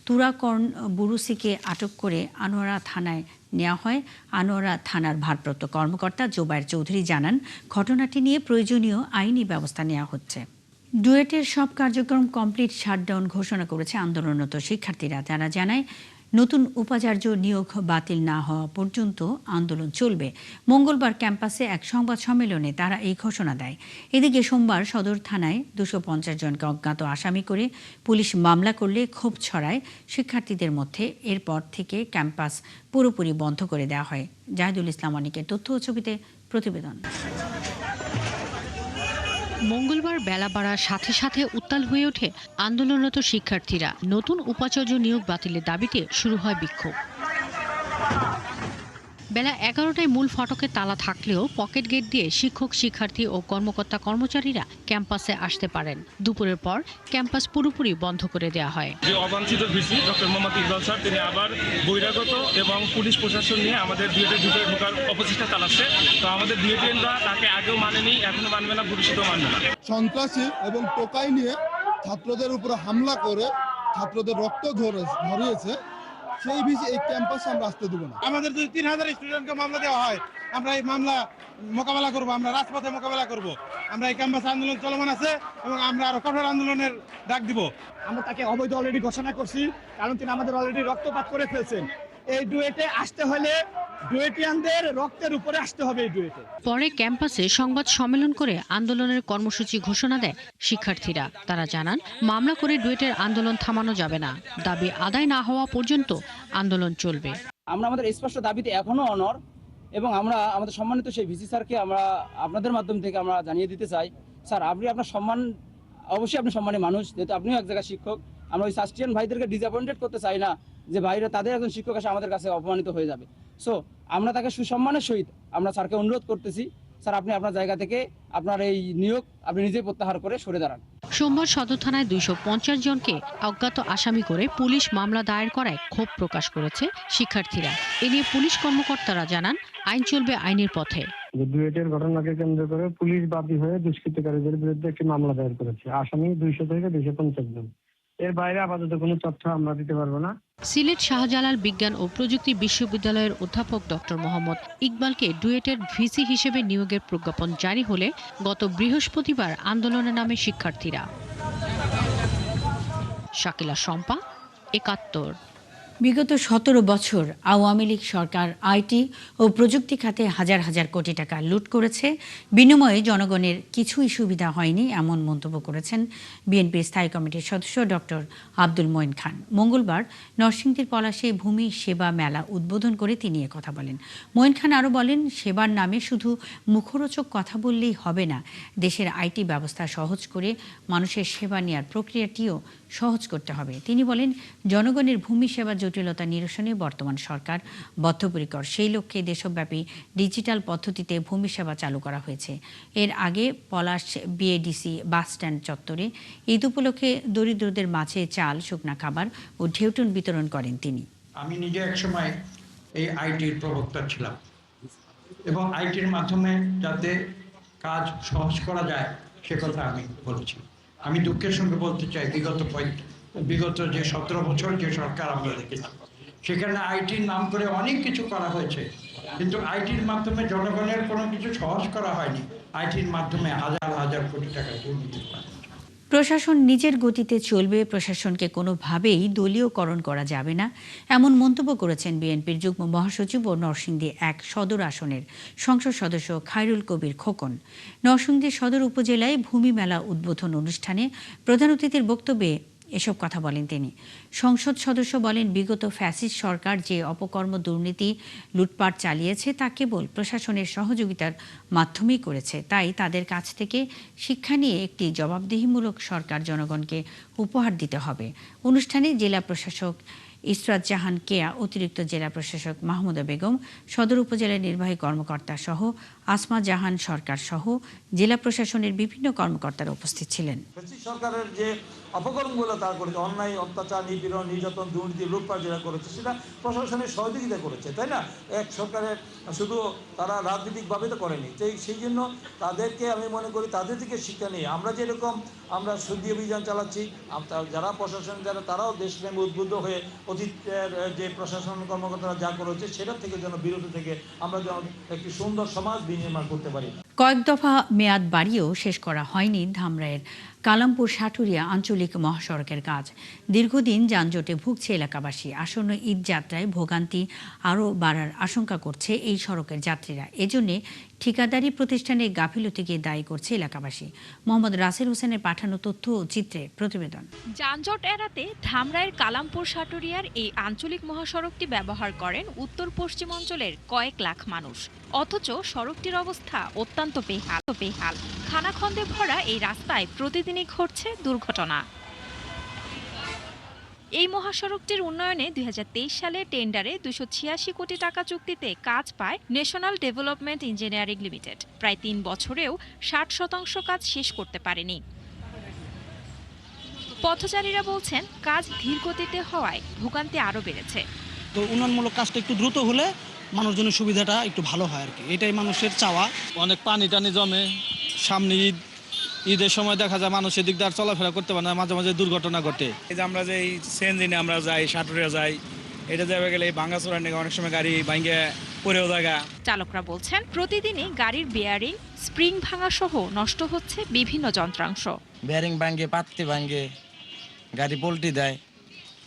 তুরাকর্ণ বুরুসিকে আটক করে আনোয়ারা থানায় নেওয়া হয়। আনোয়ারা থানার ভারপ্রাপ্ত কর্মকর্তা জোবায়ের চৌধুরী জানান, ঘটনাটি নিয়ে প্রয়োজনীয় আইনি ব্যবস্থা নেওয়া হচ্ছে। ডুয়েটের সব কার্যক্রম কমপ্লিট শাটডাউন ঘোষণা করেছে আন্দোলনরত শিক্ষার্থীরা। তারা জানায়, নতুন উপাচার্য নিয়োগ বাতিল না হওয়া পর্যন্ত আন্দোলন চলবে। মঙ্গলবার ক্যাম্পাসে এক সংবাদ সম্মেলনে তারা এই ঘোষণা দেয়। এদিকে সোমবার সদর থানায় 250 জনকে অজ্ঞাত আসামি করে পুলিশ মামলা করলে ক্ষোভ ছড়ায় শিক্ষার্থীদের মধ্যে। এরপর থেকে ক্যাম্পাস পুরোপুরি বন্ধ করে দেওয়া হয়। জাহিদুল ইসলাম অনিকের তথ্য ও ছবিতে প্রতিবেদন। মঙ্গলবার বেলা বাড়ার সাথে সাথে উত্তাল হয়ে ওঠে আন্দোলনরত শিক্ষার্থীরা। নতুন উপাচার্য নিয়োগ বাতিলের দাবিতে শুরু হয় বিক্ষোভ। বেলা 11টায় মূল ফটকে তালা থাকলেও পকেট গেট দিয়ে শিক্ষক, শিক্ষার্থী ও কর্মকর্তা কর্মচারীরা ক্যাম্পাসে আসতে পারেন। দুপুরের পর ক্যাম্পাস পুরোপুরি বন্ধ করে দেওয়া হয়। যে অবাঞ্ছিত VC doctor Mohammad Iqbal sir তিনি আবার বহিরাগত এবং পুলিশ প্রশাসন নিয়ে আমাদের ডুয়েটের ভিতরে ঢোকার অপচেষ্টা চালাচ্ছে। তো আমাদের ডুয়েটিয়ানরা তাকে আগেও মানেনি, এখনো মানবে না, ভবিষ্যতেও মানবে না। সন্ত্রাসী এবং টোকাই নিয়ে ছাত্রদের উপরে হামলা করে ছাত্রদের রক্ত ঝরিয়েছে, সেই ভিসি এই ক্যাম্পাসে আমরা আসতে দেবো না। আমাদের যদি 3000 স্টুডেন্টকে মামলা দেওয়া হয়, আমরা এই মামলা মোকাবেলা করব, আমরা রাজপথে মোকাবেলা করব। আমরা এই ক্যাম্পাসে আন্দোলন চলমান আছে এবং আমরা আরো কঠোর আন্দোলনের ডাক দিব। আমরা তাকে অবৈধ অলরেডি ঘোষণা করছি, কারণ তিনি আমাদের অলরেডি রক্তপাত করে ফেলছেন। এই ডুয়েটে আসতে হলে ডুয়েটিয়ানদের রক্তের উপরে আসতে হবে এই ডুয়েটে। পরে ক্যাম্পাসে সংবাদ সম্মেলন করে আন্দোলনের কর্মসূচি ঘোষণা দেয় শিক্ষার্থীরা। তারা জানান, মামলা করে ডুয়েটের আন্দোলন থামানো যাবে না। দাবি আদায় না হওয়া পর্যন্ত আন্দোলন চলবে। আমরা আমাদের স্পষ্ট দাবিতে এখনো অনড় এবং আমরা আমাদের সম্মানিত সেই ভিসি স্যারকে আমরা আপনাদের মাধ্যম থেকে আমরা জানিয়ে দিতে চাই, স্যার আপনি আপনার সম্মান, অবশ্যই আপনি সম্মানী মানুষ, যেহেতু আপনিও এক জায়গায় শিক্ষক। আমরা ওই সাস্টিয়ান ভাইদেরকে ডিসঅ্যাপয়েন্টেড করতে চাই না যে ভাইরা তাদের একজন শিক্ষক এসে আমাদের কাছে অপমানিত হয়ে যাবে। সো আমরা তাকে সুসম্মানের সহিত আমরা স্যারকে অনুরোধ করতেছি, স্যার আপনি আপনার জায়গা থেকে আপনার এই নিয়োগ আপনি নিজেই প্রত্যাহার করে সরে দাঁড়ান। সোমবার সদর থানায় 250 জনকে অজ্ঞাত আসামি করে পুলিশ মামলা দায়ের করায় ক্ষোভ প্রকাশ করেছে শিক্ষার্থীরা। এ নিয়ে পুলিশ কর্মকর্তারা জানান, আইন চলবে আইনের পথে। ডুয়েটের ঘটনাকে কেন্দ্র করে পুলিশ বাদী হয়ে দুষ্কৃতকারীদের বিরুদ্ধে একটি মামলা দায়ের করেছে। আসামি 200 থেকে 250 জন। এর বাইরে আপাতত কোনো তথ্য আমরা দিতে পারবো না। সিলেট শাহজালাল বিজ্ঞান ও প্রযুক্তি বিশ্ববিদ্যালয়ের অধ্যাপক ডক্টর মোহাম্মদ ইকবালকে ডুয়েটের ভিসি হিসেবে নিয়োগের প্রজ্ঞাপন জারি হলে গত বৃহস্পতিবার আন্দোলনে নামে শিক্ষার্থীরা। শাকিলা শম্পা, ৭১। বিগত 17 বছর আওয়ামী লীগ সরকার আইটি ও প্রযুক্তি খাতে হাজার হাজার কোটি টাকা লুট করেছে। বিনিময়ে জনগণের কিছুই সুবিধা হয়নি, এমন মন্তব্য করেছেন বিএনপির স্থায়ী কমিটির সদস্য ডক্টর আব্দুল মঈন খান। মঙ্গলবার নরসিংদীর পলাশে ভূমি সেবা মেলা উদ্বোধন করে তিনি কথা বলেন। মঈন খান আরও বলেন, সেবার নামে শুধু মুখরোচক কথা বললেই হবে না, দেশের আইটি ব্যবস্থা সহজ করে মানুষের সেবা নেওয়ার প্রক্রিয়াটিও সহজ করতে হবে। তিনি বলেন, জনগণের ভূমি সেবা জটিলতা নিরসনে বর্তমান সরকার বদ্ধপরিকর। সেই লক্ষ্যে দেশব্যাপী ডিজিটাল পদ্ধতিতে ভূমি সেবা চালু করা হয়েছে। এর আগে পলাশ বিএডিসি বাস স্ট্যান্ড চত্বরে ঈদ উপলক্ষে দরিদ্রদের মাঝে চাল, শুকনা খাবার ও ঢেউটুন বিতরণ করেন তিনি। আমি নিজে একসময় এই আইটির প্রবক্তা ছিলাম এবং আইটির মাধ্যমে যাতে কাজ সহজ করা যায় সে কথা আমি বলেছি। আমি দুঃখের সঙ্গে বলতে চাই, বিগত যে 17 বছর যে সরকার আমরা দেখেছি, সেখানে আইটির নাম করে অনেক কিছু করা হয়েছে, কিন্তু আইটির মাধ্যমে জনগণের কোনো কিছু সহজ করা হয়নি। আইটির মাধ্যমে হাজার হাজার কোটি টাকা দুর্নীতি করা। প্রশাসন নিজের গতিতে চলবে, প্রশাসনকে কোনোভাবেই দলীয়করণ করা যাবে না, এমন মন্তব্য করেছেন বিএনপির যুগ্ম মহাসচিব ও নরসিংদী 1 সদর আসনের সংসদ সদস্য খায়রুল কবির খোকন। নরসিংদী সদর উপজেলায় ভূমি মেলা উদ্বোধন অনুষ্ঠানে প্রধান অতিথির বক্তব্যে এসব কথা বলেন তিনি। সংসদ সদস্য বলেন, বিগত ফ্যাসিস্ট সরকার যে অপকর্ম, দুর্নীতি, লুটপাট চালিয়েছে তা কেবল প্রশাসনের সহযোগিতার মাধ্যমেই করেছে। তাই তাদের কাছ থেকে শিক্ষা নিয়ে একটি জবাবদিহিমূলক সরকার জনগণকে উপহার দিতে হবে। অনুষ্ঠানে জেলা প্রশাসক ইসরাত জাহান কেয়া, অতিরিক্ত জেলা প্রশাসক মাহমুদা বেগম, সদর উপজেলার নির্বাহী কর্মকর্তা সহ আসমা জাহান সরকার সহ জেলা প্রশাসনের বিভিন্ন কর্মকর্তারা উপস্থিত ছিলেন। সরকারের যে অপকর্মগুলো তারা করেছে, অন্যায়, অত্যাচার, নিপীড়ন, নির্যাতন, দুর্নীতি, লুটপাট যেটা করেছে, সেটা প্রশাসনের সহযোগিতা করেছে, তাই না? এক সরকারের শুধু তারা রাজনৈতিকভাবে তো করেনি। সেই জন্য তাদেরকে আমি মনে করি তাদের থেকে শিক্ষা নিয়ে আমরা যেরকম আমরা শুদ্ধি অভিযান চালাচ্ছি, যারা প্রশাসন যারা তারাও দেশপ্রেমে উদ্বুদ্ধ হয়ে অতীতের যে প্রশাসন কর্মকর্তারা যা করেছে সেটা থেকে যেন বিরত থেকে আমরা যেন একটি সুন্দর সমাজ বিনির্মাণ করতে পারি। কয়েক দফা মেয়াদ বাড়িয়েও শেষ করা হয়নি ধামরাইয়ের কালামপুর সাটুরিয়া আঞ্চলিক মহাসড়কের কাজ। দীর্ঘদিন যানজটে ভুগছে এলাকাবাসী। আসন্ন ঈদ যাত্রায় ভোগান্তি আরও বাড়ার আশঙ্কা করছে এই সড়কের যাত্রীরা। এজন্য ঠিকাদারি প্রতিষ্ঠানের গাফিলতিকে দায়ী করছে এলাকাবাসী। মোহাম্মদ রাসেল হোসেনের পাঠানো তথ্য ও চিত্রে প্রতিবেদন। যানজট এড়াতে ধামরাইয়ের কালামপুর সাটুরিয়ার এই আঞ্চলিক মহাসড়কটি ব্যবহার করেন উত্তর পশ্চিম অঞ্চলের কয়েক লাখ মানুষ। অথচ সড়কটির অবস্থা অত্যন্ত বেহাল। খানাখন্দে ভরা এই রাস্তায় প্রতিদিনই ঘটছে দুর্ঘটনা। এই মহাসড়কটির উন্নয়নে 2023 সালে টেন্ডারে 286 কোটি টাকা চুক্তিতে কাজ পায় ন্যাশনাল ডেভেলপমেন্ট ইঞ্জিনিয়ারিং লিমিটেড। প্রায় 3 বছরেও 60% কাজ শেষ করতে পারেনি। পথচারীরা বলছেন কাজ ধীর গতিতে হওয়ায় ভোগান্তি আরও বেড়েছে। তো উন্নয়নমূলক কাজটা একটু দ্রুত হলে মানুষজনের সুবিধাটা একটু ভালো হয় আর কি, এটাই মানুষের চাওয়া। অনেক পানি টানি জমে, সামনে ঈদের সময় দেখা যায় মানুষ এদিক দিয়ে আর চলাফেরা করতে পারে না, মাঝে মাঝে দুর্ঘটনা ঘটে। এই যে আমরা যে এই সেনজিনে আমরা যাই, সাটুরিয়া যাই, এটা যাবে গেলে ভাঙ্গাচোরা নিয়ে অনেক সময় গাড়ি ভাঙ্গে পড়েও জায়গা। চালকরা বলছেন প্রতিদিনই গাড়ির বেয়ারিং, স্প্রিং ভাঙা সহ নষ্ট হচ্ছে বিভিন্ন যন্ত্রাংশ। বেয়ারিং ভাঙ্গে, পাত্তি ভাঙ্গে, গাড়ি পল্টি দেয়,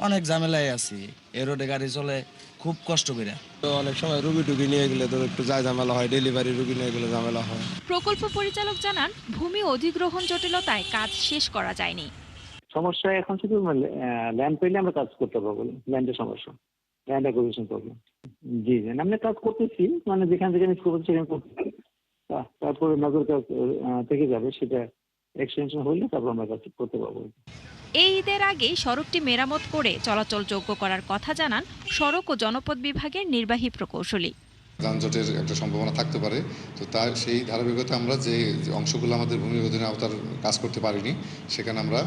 অনেক ঝামেলায় আছি। এই রোডে গাড়ি চলে খুব কষ্ট করে। তো অনেক সময় রুগী টুগি নিয়ে গেলে তো একটু ঝামেলা হয়, ডেলিভারি রুগী নিয়ে গেলে ঝামেলা হয়। প্রকল্প পরিচালক জানান ভূমি অধিগ্রহণ জটিলতায় কাজ শেষ করা যায়নি। সমস্যা এখন শুধু ল্যান্ড পেলে আমরা কাজ করতে পারবো, ল্যান্ডের সমস্যা, ল্যান্ড অ্যাকুইজিশন প্রবলেম। জি আমরা কাজ করতেছি, মানে যেখান থেকে মিস করবো সেখানে করতেছি, তারপরে নজর কাজ থেকে যাবে, সেটা এক্সটেনশন হইলে তারপর আমরা কাজ করতে পারবো। এই ঈদের আগেই সড়কটি মেরামত করে চলাচলযোগ্য করার কথা জানান সড়ক ও জনপথ বিভাগের নির্বাহী প্রকৌশলী। যানজটের একটা সম্ভাবনা থাকতে পারে, তো তার সেই ধারাবাহিকতা আমরা যে অংশগুলো আমাদের ভূমি অধীনে আওতার কাজ করতে পারিনি, সেখানে আমরা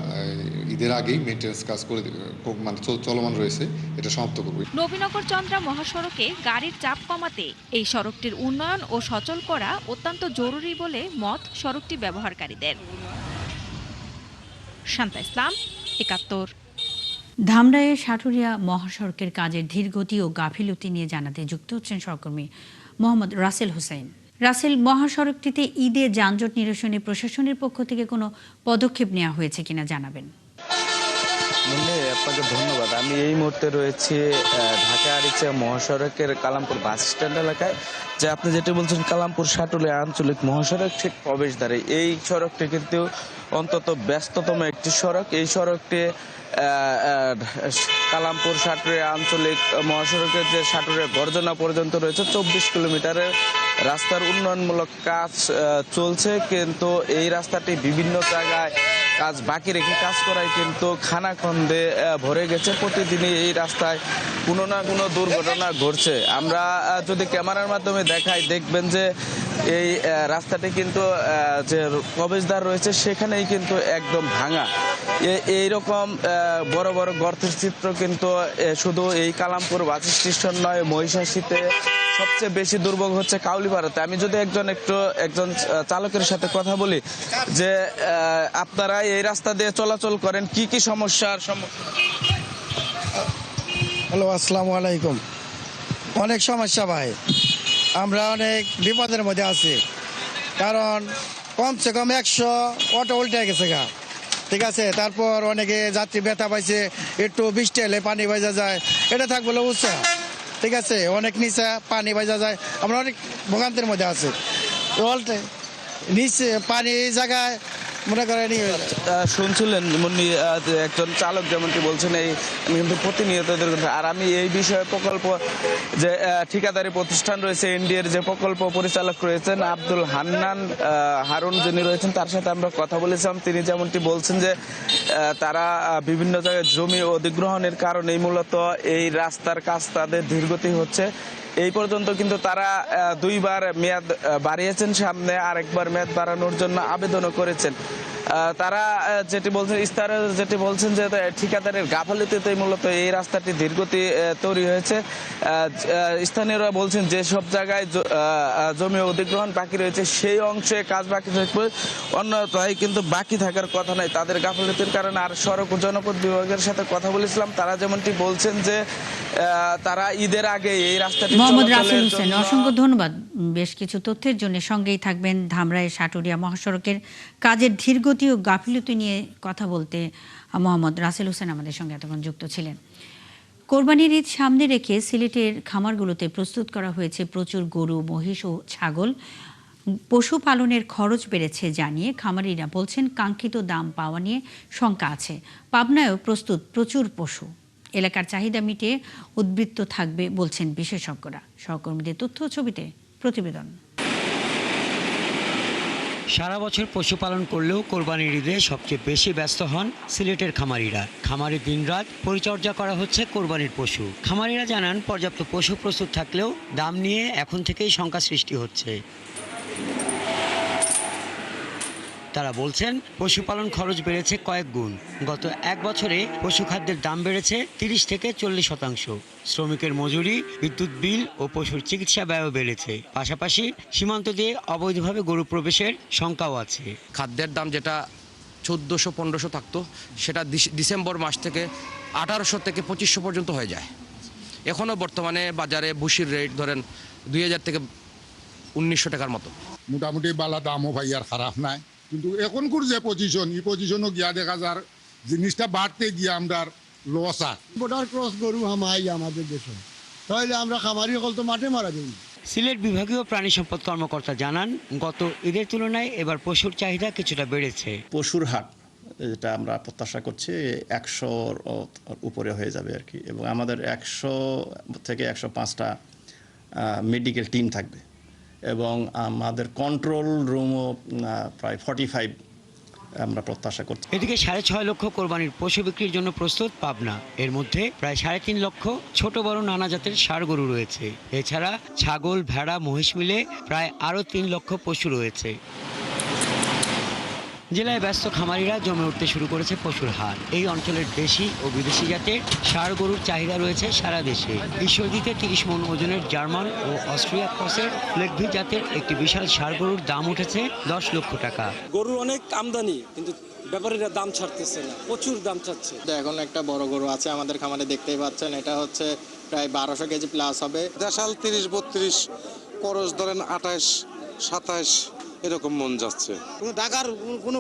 ঈদের আগেই মেইনটেন্যান্স কাজ করে মানে চলমান রয়েছে, এটা সমাপ্ত করব। নবীনগর চন্দ্রা মহাসড়কে গাড়ির চাপ কমাতে এই সড়কটির উন্নয়ন ও সচল করা অত্যন্ত জরুরি বলে মত সড়কটি ব্যবহারকারীদের। শান্তা ইসলাম, ৭১। ধামরাইয়ের সাটুরিয়া মহাসড়কের কাজের ধীরগতি ও গাফিলতি নিয়ে জানাতে যুক্ত হচ্ছেন সহকর্মী মোহাম্মদ রাসেল হোসেন। রাসেল, মহাসড়কটিতে ঈদে যানজট নিরসনে প্রশাসনের পক্ষ থেকে কোনো পদক্ষেপ নেওয়া হয়েছে কিনা জানাবেন। আপনাকে ধন্যবাদ। আমি এই মুহূর্তে রয়েছি ঢাকা আরিচা মহাসড়কের কালামপুর বাস স্ট্যান্ড এলাকায়। যে আপনি যেটা বলছেন কালামপুর সাটুরিয়া আঞ্চলিক মহাসড়ক ঠিক প্রবেশদ্বারে, এই সড়কটি কিন্তু অন্তত ব্যস্ততম একটি সড়ক। এই সড়কটি কালামপুর সাটুরিয়া আঞ্চলিক মহাসড়কের যে সাটুরিয়া গর্জনা পর্যন্ত রয়েছে 24 কিলোমিটারের রাস্তার উন্নয়নমূলক কাজ চলছে, কিন্তু এই রাস্তাটি বিভিন্ন জায়গায় কাজ বাকি রেখে কাজ করায় কিন্তু খানাখন্দে ভরে গেছে। প্রতিদিনই এই রাস্তায় কোনো না কোনো দুর্ঘটনা ঘটছে। আমরা যদি ক্যামেরার মাধ্যমে দেখাই, দেখবেন যে এই রাস্তাটি কিন্তু যে প্রবেশদ্বার রয়েছে সেখানেই কিন্তু একদম ভাঙা। এইরকম বড় বড় গর্তের চিত্র কিন্তু শুধু এই কালামপুর বাস স্টেশন নয়, মহিষাসীতে সবচেয়ে বেশি দুর্ভোগ হচ্ছে কাউলিপাড়াতে। আমি যদি একজন চালকের সাথে কথা বলি যে আপনারা এই রাস্তা দিয়ে চলাচল করেন, কি কি সমস্যার সম্মুখীন? হ্যালো, আসসালামু আলাইকুম। অনেক সমস্যা ভাই, আমরা অনেক বিপদের মধ্যে আছি, কারণ কমসে কম 100 অটো উল্টে গেছে গা, ঠিক আছে। তারপর অনেকে যাত্রী ব্যথা পাইছে, একটু বৃষ্টি এলে পানি বাজা যায়, এটা থাকবে উৎসা, ঠিক আছে। অনেক নিচে পানি বাজা যায়, আমরা অনেক ভোগান্তির মধ্যে আছি। নিচে পানি এই জায়গায় মনে করেন শুনছিলেন একজন চালক যেমনটি বলছেন, এই আমি কিন্তু প্রতিনিয়ত। আর আমি এই বিষয়ে প্রকল্প যে ঠিকাদারি প্রতিষ্ঠান রয়েছে, এনডিএর যে প্রকল্প পরিচালক রয়েছেন আব্দুল হান্নান হারুন, যিনি রয়েছেন, তার সাথে আমরা কথা বলেছিলাম। তিনি যেমনটি বলছেন যে তারা বিভিন্ন জায়গায় জমি অধিগ্রহণের কারণেই মূলত এই রাস্তার কাজ তাদের ধীরগতি হচ্ছে। এই পর্যন্ত কিন্তু তারা 2বার মেয়াদ বাড়িয়েছেন, সামনে আরেকবার মেয়াদ বাড়ানোর জন্য আবেদনও করেছেন। তারা যেটি বলছেন ইস্তাহারে যেটি বলছেন যে ঠিকাদারের গাফালিতে মূলত এই রাস্তাটি ধীরগতি তৈরি হয়েছে। স্থানীয়রা বলছেন যে সব জায়গায় জমি অধিগ্রহণ বাকি রয়েছে সেই অংশে কাজ বাকি থাকবে, অন্যথায় কিন্তু বাকি থাকার কথা নাই তাদের গাফালিতির কারণে। আর সড়ক ও জনপথ বিভাগের সাথে কথা বলেছিলাম, তারা যেমনটি বলছেন যে তারা ঈদের আগে এই রাস্তাটি মোহাম্মদ রাসেল হোসেন, অসংখ্য ধন্যবাদ বেশ কিছু তথ্যের জন্য। সঙ্গেই থাকবেন ধামরাই সাটুরিয়া মহাসড়কের কাজের ধীরগতি ও গাফিলতি নিয়ে কথা বলতে মোহাম্মদ রাসেল হোসেন আমাদের সঙ্গে এতক্ষণ যুক্ত ছিলেন। কোরবানির ঈদ সামনে রেখে সিলেটের খামারগুলোতে প্রস্তুত করা হয়েছে প্রচুর গরু, মহিষ ও ছাগল। পশুপালনের খরচ বেড়েছে জানিয়ে খামারিরা বলছেন কাঙ্ক্ষিত দাম পাওয়া নিয়ে শঙ্কা আছে। পাবনায়ও প্রস্তুত প্রচুর পশু, এলাকার চাহিদা মিটিয়ে উদ্বৃত্ত থাকবে বলছেন বিশেষজ্ঞরা। সহকর্মীদের তথ্য ছবিতে প্রতিবেদন। সারা বছর পশুপালন করলেও কোরবানির ঈদে সবচেয়ে বেশি ব্যস্ত হন সিলেটের খামারিরা। খামারে দিনরাত পরিচর্যা করা হচ্ছে কোরবানির পশু। খামারিরা জানান পর্যাপ্ত পশু প্রস্তুত থাকলেও দাম নিয়ে এখন থেকেই শঙ্কা সৃষ্টি হচ্ছে। তারা বলছেন পশুপালন খরচ বেড়েছে কয়েক গুণ। গত এক বছরে পশুখাদ্যের দাম বেড়েছে 30 থেকে 40%। শ্রমিকের মজুরি, বিদ্যুৎ বিল ও পশুর চিকিৎসা ব্যয়ও বেড়েছে। পাশাপাশি সীমান্ত দিয়ে অবৈধভাবে গরু প্রবেশের শঙ্কাও আছে। খাদ্যের দাম যেটা 1400-1500 থাকতো সেটা ডিসেম্বর মাস থেকে 1800 থেকে 2500 পর্যন্ত হয়ে যায়। এখনও বর্তমানে বাজারে ভুসির রেট ধরেন 2000 থেকে 1900 টাকার মতো। মোটামুটি বালা দামও ভাই আর খারাপ নাই, কিন্তু এখনকার যে পজিশন এই পজিশনও গিয়া দেখা যার জিনিসটা বাড়তে গিয়া আমরা লস আর বর্ডার ক্রস গরু হামাই আমাদের দেশে, তাহলে আমরা খামারি হল তো মাঠে মারা যাই। সিলেট বিভাগীয় প্রাণী সম্পদ কর্মকর্তা জানান গত ঈদের তুলনায় এবার পশুর চাহিদা কিছুটা বেড়েছে। পশুর হাট যেটা আমরা প্রত্যাশা করছি 100-র উপরে হয়ে যাবে আর কি, এবং আমাদের 100 থেকে 105টা মেডিকেল টিম থাকবে এবং আমাদের কন্ট্রোল রুমও প্রায় 45 আমরা প্রত্যাশা করছি। এদিকে 6.5 লক্ষ কোরবানির পশু বিক্রির জন্য প্রস্তুত পাবনা। এর মধ্যে প্রায় 3.5 লক্ষ ছোট বড় নানা জাতের ষাঁড় গরু রয়েছে। এছাড়া ছাগল, ভেড়া, মহিষ মিলে প্রায় আরও 3 লক্ষ পশু রয়েছে। জেলায় ব্যস্ত খামারিরা জমে উঠতে শুরু করেছে পশুর হাট। এই অঞ্চলের দেশি ও বিদেশি জাতের ষাঁড় গরুর চাহিদা রয়েছে সারা দেশে। ঈশ্বরদীতে 30 মণ ওজনের জার্মান ও অস্ট্রিয়া ক্রসের লেগভি জাতের একটি বিশাল ষাঁড় গরুর দাম উঠেছে 10 লক্ষ টাকা। গরুর অনেক আমদানি, কিন্তু ব্যাপারীরা দাম ছাড়তেছে না, প্রচুর দাম চাচ্ছে। এখন একটা বড় গরু আছে আমাদের খামারে, দেখতেই পাচ্ছেন, এটা হচ্ছে প্রায় 1200 কেজি প্লাস হবে। দেশাল 30-32, করস ধরেন 28-27 এরকম মন যাচ্ছে। কোনো ঢাকার কোনো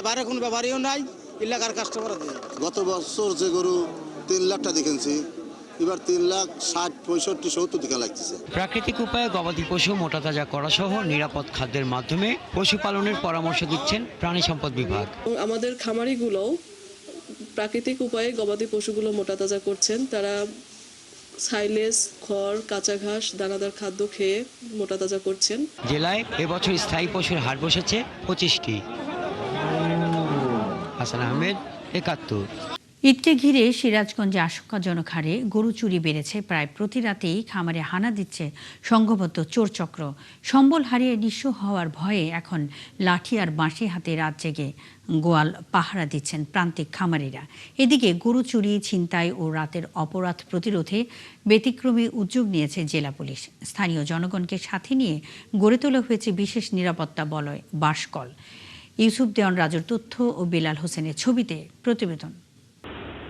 বাইরে কোনো ব্যাপারীও নাই, এলাকার কাস্টমার আছে। গত বছর যে গরু 3 লাখটা দেখেছি, এবার 3,60-65-70 টাকা লাগতেছে। প্রাকৃতিক উপায়ে গবাদি পশু মোটা তাজা করা সহ নিরাপদ খাদ্যের মাধ্যমে পশুপালনের পরামর্শ দিচ্ছেন প্রাণী সম্পদ বিভাগ। আমাদের খামারিগুলোও প্রাকৃতিক উপায়ে গবাদি পশুগুলো মোটা তাজা করছেন। তারা সাইলেজ, খড়, কাঁচা ঘাস, দানাদার খাদ্য খেয়ে মোটা তাজা করছেন। জেলায় এবছর স্থায়ী পশুর হাট বসেছে 25টি। হাসান আহমেদ, 71। ঈদকে ঘিরে সিরাজগঞ্জে আশঙ্কাজনক হারে গরু চুরি বেড়েছে। প্রায় প্রতি রাতেই খামারে হানা দিচ্ছে সংঘবদ্ধ চোরচক্র। সম্বল হারিয়ে নিঃস্ব হওয়ার ভয়ে এখন লাঠি আর বাঁশি হাতে রাত জেগে গোয়াল পাহারা দিচ্ছেন প্রান্তিক খামারিরা। এদিকে গরু চুরি, ছিনতাই ও রাতের অপরাধ প্রতিরোধে ব্যতিক্রমী উদ্যোগ নিয়েছে জেলা পুলিশ। স্থানীয় জনগণকে সাথে নিয়ে গড়ে তোলা হয়েছে বিশেষ নিরাপত্তা বলয় বাসকল। ইউসুফ দেওয়ান রাজুর তথ্য ও বেলাল হোসেনের ছবিতে প্রতিবেদন।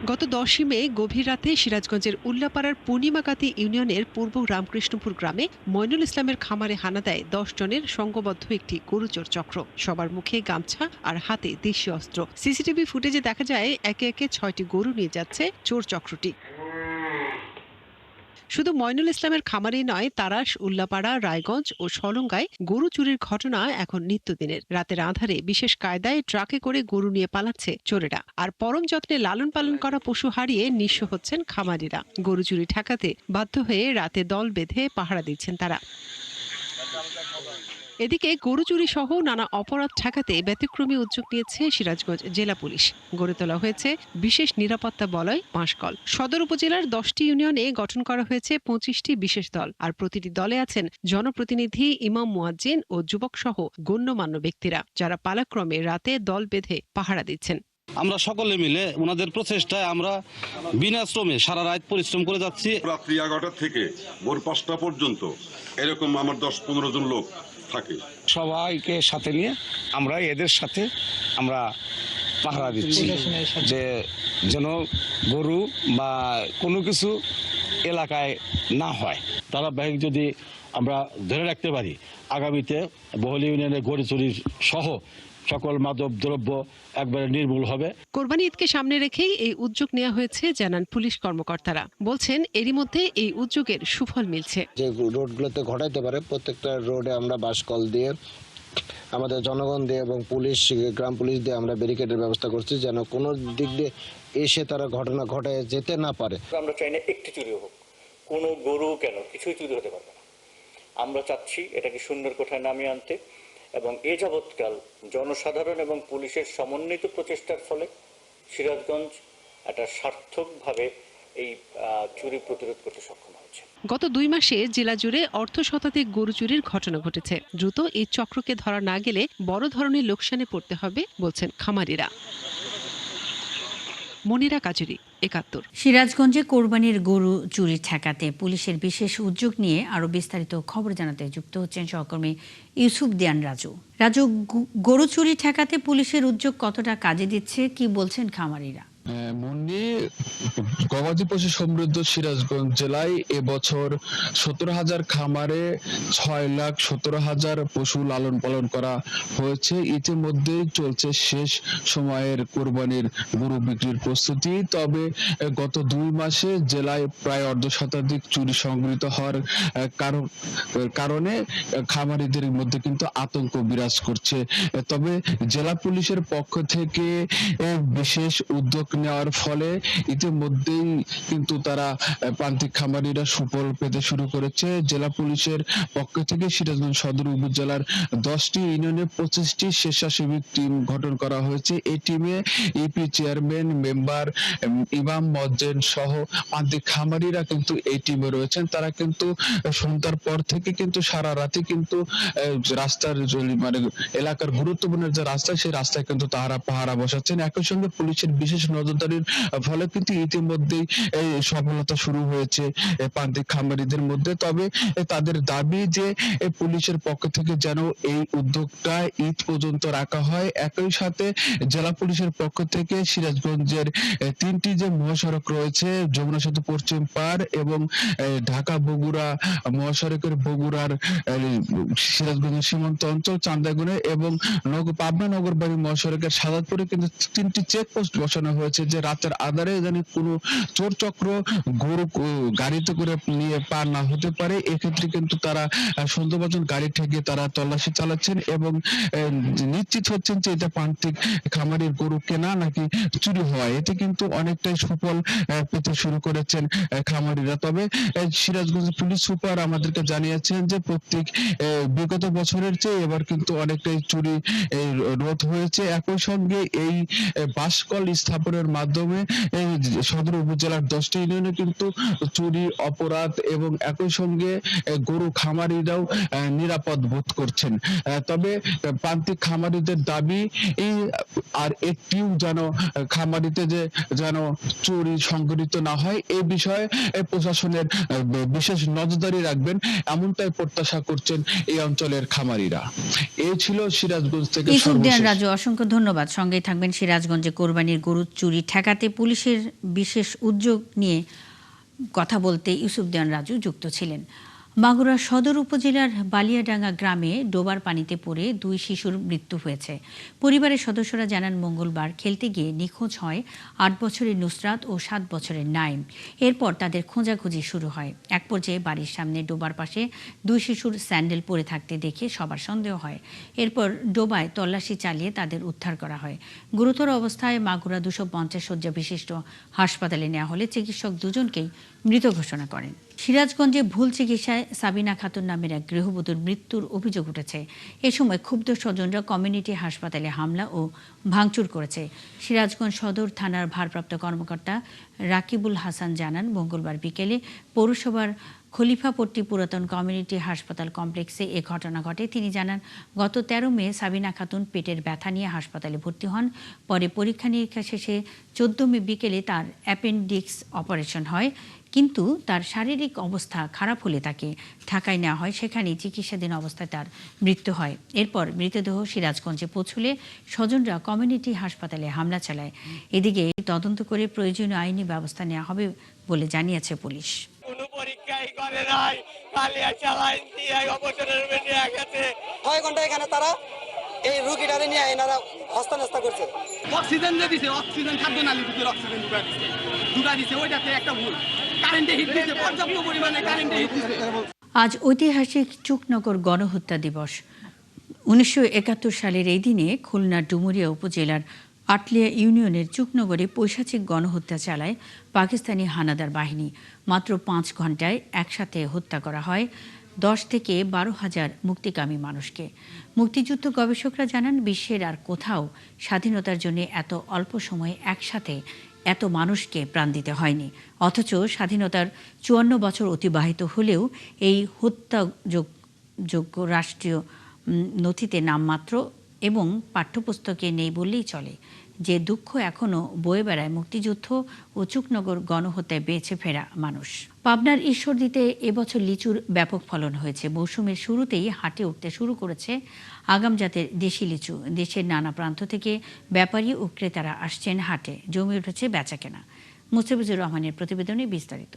গত 10 মে গভীর রাতে সিরাজগঞ্জের উল্লাপাড়ার পূর্ণিমাকাতি ইউনিয়নের পূর্ব রামকৃষ্ণপুর গ্রামে মইনুল ইসলামের খামারে হানা দেয় 10 জনের সংঘবদ্ধ একটি গরুচোর চক্র। সবার মুখে গামছা আর হাতে দেশীয় অস্ত্র। সিসিটিভি ফুটেজে দেখা যায় একে একে 6টি গরু নিয়ে যাচ্ছে চোর চক্রটি। শুধু মইনুল ইসলামের খামারেই নয়, তারাস, উল্লাপাড়া, রায়গঞ্জ ও সলঙ্গায় গরু চুরির ঘটনা এখন নিত্যদিনের। রাতের আঁধারে বিশেষ কায়দায় ট্রাকে করে গরু নিয়ে পালাচ্ছে চোরেরা। আর পরম যত্নে লালন পালন করা পশু হারিয়ে নিঃস্ব হচ্ছেন খামারিরা। গরু চুরি ঠেকাতে বাধ্য হয়ে রাতে দল বেঁধে পাহারা দিচ্ছেন তারা। এদিকে গরু চুরি সহ নানা অপরাধ ঠেকাতে ব্যতিক্রমী উদ্যোগ নিয়েছে সিরাজগঞ্জ জেলা পুলিশ। গড়ে তোলা হয়েছে বিশেষ নিরাপত্তা বলয় বাঁশকল। সদর উপজেলার 10টি ইউনিয়নে গঠন করা হয়েছে 25টি বিশেষ দল। আর প্রতিটি দলে আছেন জনপ্রতিনিধি, ইমাম মুয়াজ্জিন ও যুবক সহ গণ্যমান্য ব্যক্তিরা, যারা পালাক্রমে রাতে দল বেঁধে পাহারা দিচ্ছেন। আমরা সকলে মিলে ওনাদের প্রচেষ্টায় আমরা বিনা শ্রমে সারা রাত পরিশ্রম করে যাচ্ছি। রাত্রি 11টা থেকে ভোর 5টা পর্যন্ত এরকম আমার 10-15 জন লোক থাকে। সবাইকে সাথে নিয়ে আমরা এদের সাথে আমরা পাহারা দিচ্ছি যে যেন গরু বা কোনো কিছু এলাকায় না হয়। ধারাবাহিক যদি আমরা ধরে রাখতে পারি, আগামীতে বহলী ইউনিয়নে গরু চুরি সহ সকল মাদক দ্রব্য একবারে নির্মূল হবে। কোরবানি ঈদকে সামনে রেখেই এই উদ্যোগ নেওয়া হয়েছে জানান পুলিশ কর্মকর্তারা। বলছেন এরই মধ্যে এই উদ্যোগের সুফল মিলছে। যে রোডগুলোতে ঘটাইতে পারে প্রত্যেকটা রোডে আমরা বাঁশকল দিয়ে, আমাদের জনগণ দিয়ে এবং পুলিশ, গ্রাম পুলিশ দিয়ে আমরা ব্যারিকেডের ব্যবস্থা করছি, যেন কোনো দিক দিয়ে এসে তারা ঘটনা ঘটায় যেতে না পারে। আমরা চাই না একটি চুরি হোক, কোনো গরু কেন কিছুই চুরি হতে পারবে না। আমরা চাচ্ছি এটাকে সুন্দর কোঠায় নামিয়ে আনতে, এবং এ যাবৎকাল জনসাধারণ এবং পুলিশের সমন্বিত প্রচেষ্টার ফলে সিরাজগঞ্জ একটা সার্থকভাবে এই চুরি প্রতিরোধ করতে সক্ষম হয়েছে। গত 2 মাসে জেলা জুড়ে অর্ধ শতাধিক গরু চুরির ঘটনা ঘটেছে। দ্রুত এই চক্রকে ধরা না গেলে বড় ধরনের লোকসানে পড়তে হবে বলছেন খামারিরা। মনিরা কাজুরি, 71। সিরাজগঞ্জে কোরবানির গরু চুরি ঠেকাতে পুলিশের বিশেষ উদ্যোগ নিয়ে আরো বিস্তারিত খবর জানাতে যুক্ত হচ্ছেন সহকর্মী ইউসুফ দিয়ান রাজু। রাজু, গরু চুরি ঠেকাতে পুলিশের উদ্যোগ কতটা কাজে দিচ্ছে, কি বলছেন খামারিরা? মুন্নি, গবাদি পশু সমৃদ্ধ সিরাজগঞ্জ জেলায় এবছর 17,000 খামারে 6,17,000 পশু লালন পালন করা হয়েছে। ইতিমধ্যেই চলছে শেষ সময়ের কোরবানির গরু বিক্রির প্রস্তুতি। তবে গত 2 মাসে জেলায় প্রায় অর্ধ শতাধিক চুরি সংঘটিত হওয়ার কারণে খামারিদের মধ্যে কিন্তু আতঙ্ক বিরাজ করছে। তবে জেলা পুলিশের পক্ষ থেকে বিশেষ উদ্যোগ নেওয়ার ফলে ইতিমধ্যেই কিন্তু তারা প্রান্তিক খামারিরা সুফল পেতে শুরু করেছে। জেলা পুলিশের পক্ষ থেকে সিরাজগঞ্জ সদর উপজেলার 10টি ইউনিয়নে 25টি স্বেচ্ছাসেবী টিম গঠন করা হয়েছে। এই টিমে ইপি চেয়ারম্যান, মেম্বার, ইমাম মুয়াজ্জিন সহ প্রান্তিক খামারিরা কিন্তু এই টিমে রয়েছেন। তারা কিন্তু সন্ধ্যার পর থেকে কিন্তু সারা রাতে কিন্তু রাস্তার মানে এলাকার গুরুত্বপূর্ণ যে রাস্তা, সেই রাস্তায় কিন্তু তারা পাহারা বসাচ্ছেন। একই সঙ্গে পুলিশের বিশেষ নজরদারির ফলে কিন্তু ইতিমধ্যেই এই সফলতা শুরু হয়েছে প্রান্তিক খামারিদের মধ্যে। তবে তাদের দাবি যে পুলিশের পক্ষ থেকে যেন এই উদ্যোগটা ঈদ পর্যন্ত রাখা হয়। একই সাথে জেলা পুলিশের পক্ষ থেকে সিরাজগঞ্জের 3টি যে মহাসড়ক রয়েছে, যমুনা সেতু পশ্চিম পাড় এবং ঢাকা বগুড়া মহাসড়কের বগুড়ার সিরাজগঞ্জের সীমান্ত অঞ্চল চান্দাগুনে এবং পাবনা নগরবাড়ি মহাসড়কের সাদাতপুরে কিন্তু 3টি চেকপোস্ট বসানো হয়েছে, যে রাতের আধারে যেন কোনো চোর চক্র গরু গাড়িতে করে নিয়ে পার না হতে পারে। এক্ষেত্রে কিন্তু তারা সন্দেহভাজন গাড়ি ঠেকে তারা তল্লাশি চালাচ্ছেন এবং নিশ্চিত হচ্ছেন যে এটা প্রান্তিক খামারের গরু কেনা নাকি চুরি হওয়া। এতে কিন্তু অনেকটাই সুফল পেতে শুরু করেছেন খামারিরা। তবে সিরাজগঞ্জ পুলিশ সুপার আমাদেরকে জানিয়েছেন যে প্রত্যেক বিগত বছরের চেয়ে এবার কিন্তু অনেকটাই চুরি রোধ হয়েছে। একই সঙ্গে এই বাঁশকল স্থাপনের মাধ্যমে সদর উপজেলার 10টি ইউনিয়নে কিন্তু চুরি, অপরাধ এবং একই সঙ্গে গরু খামারিরাও নিরাপদ বোধ করছেন। তবে প্রান্তিক খামারিদের দাবি আর একটিও যেন খামারিতে যেন চুরি সংঘটিত না হয়, এই বিষয়ে প্রশাসনের বিশেষ নজরদারি রাখবেন, এমনটাই প্রত্যাশা করছেন এই অঞ্চলের খামারিরা। এই ছিল সিরাজগঞ্জ থেকে ইউসুফ দিয়ান রাজু, অসংখ্য ধন্যবাদ। সঙ্গেই থাকবেন। সিরাজগঞ্জে কোরবানির গরু চুরি ঠেকাতে পুলিশের বিশেষ উদ্যোগ নিয়ে কথা বলতে ইউসুফ দিয়ান রাজু যুক্ত ছিলেন। মাগুরা সদর উপজেলার বালিয়াডাঙ্গা গ্রামে ডোবার পানিতে পড়ে 2 শিশুর মৃত্যু হয়েছে। পরিবারের সদস্যরা জানান, মঙ্গলবার খেলতে গিয়ে নিখোঁজ হয় 8 বছরের নুসরাত ও 7 বছরের নাইম। এরপর তাদের খোঁজাখুঁজি শুরু হয়। এক পর্যায়ে বাড়ির সামনে ডোবার পাশে 2 শিশুর স্যান্ডেল পরে থাকতে দেখে সবার সন্দেহ হয়। এরপর ডোবায় তল্লাশি চালিয়ে তাদের উদ্ধার করা হয়। গুরুতর অবস্থায় মাগুরা 250 শয্যা বিশিষ্ট হাসপাতালে নেওয়া হলে চিকিৎসক 2জনকেই মৃত ঘোষণা করেন। সিরাজগঞ্জে ভুল চিকিৎসায় সাবিনা খাতুন নামের এক গৃহবধূর মৃত্যুর অভিযোগ উঠেছে। এ সময় ক্ষুব্ধ স্বজনরা কমিউনিটি হাসপাতালে হামলা ও ভাঙচুর করেছে। সিরাজগঞ্জ সদর থানার ভারপ্রাপ্ত কর্মকর্তা রাকিবুল হাসান জানান, মঙ্গলবার বিকেলে পৌরসভার খলিফাপট্টি পুরাতন কমিউনিটি হাসপাতাল কমপ্লেক্সে এ ঘটনা ঘটে। তিনি জানান, গত 13 মে সাবিনা খাতুন পেটের ব্যথা নিয়ে হাসপাতালে ভর্তি হন। পরে পরীক্ষা নিরীক্ষা শেষে 14 মে বিকেলে তার অ্যাপেন্ডিক্স অপারেশন হয়, কিন্তু তার শারীরিক অবস্থা খারাপ হলে তাকে ঢাকায় নেওয়া হয়। সেখানেই চিকিৎসাধীন অবস্থায় তার মৃত্যু হয়। এরপর মৃতদেহ সিরাজগঞ্জে পৌঁছলে স্বজনরা কমিউনিটি হাসপাতালে হামলা চালায়। এদিকে তদন্ত করে প্রয়োজনীয় আইনি ব্যবস্থা নেওয়া হবে বলে জানিয়েছে পুলিশ। কোনো পরীক্ষাই করে নাই, কালিয়া চালাইন দিয়ে অবসরের রুমে নিয়ে গেছে। 6 ঘন্টা এখানে তারা এই রোগীটারে নিয়ে এনারা হস্তান্তর করছে। অক্সিজেন যে দিছে, অক্সিজেন খাদ্য নালী ভিতরে অক্সিজেন ঢুকা দিছে ওইটাতে একটা ভুল। কারেন্টে হিট দিছে, পর্যাপ্ত পরিমাণে কারেন্টে হিট দিছে। আজ ঐতিহাসিক চুকনগর গণহত্যা দিবস। 1971 সালের এই দিনে খুলনার ডুমুরিয়া উপজেলার আটলিয়া ইউনিয়নের চুকনগরে পৈশাচিক গণহত্যা চালায় পাকিস্তানি হানাদার বাহিনী। মাত্র 5 ঘন্টায় একসাথে হত্যা করা হয় 10 থেকে 12,000 মুক্তিকামী মানুষকে। মুক্তিযুদ্ধ গবেষকরা জানান, বিশ্বের আর কোথাও স্বাধীনতার জন্য এত অল্প সময়ে একসাথে এত মানুষকে প্রাণ দিতে হয়নি। অথচ স্বাধীনতার 54 বছর অতিবাহিত হলেও এই হত্যাযোগ্য রাষ্ট্রীয় নথিতে নামমাত্র এবং পাঠ্যপুস্তকে নেই বললেই চলে। যে দুঃখ এখনও বয়ে বেড়ায় মুক্তিযুদ্ধ ও চুকনগর গণহত্যায় বেঁচে ফেরা মানুষ। পাবনার ঈশ্বরদীতে এবছর লিচুর ব্যাপক ফলন হয়েছে। মৌসুমের শুরুতেই হাটে উঠতে শুরু করেছে আগাম জাতের দেশি লিচু। দেশের নানা প্রান্ত থেকে ব্যাপারী ও ক্রেতারা আসছেন হাটে। জমে উঠেছে বেচাকেনা। মুস্তাফিজুর রহমানের প্রতিবেদনে বিস্তারিত।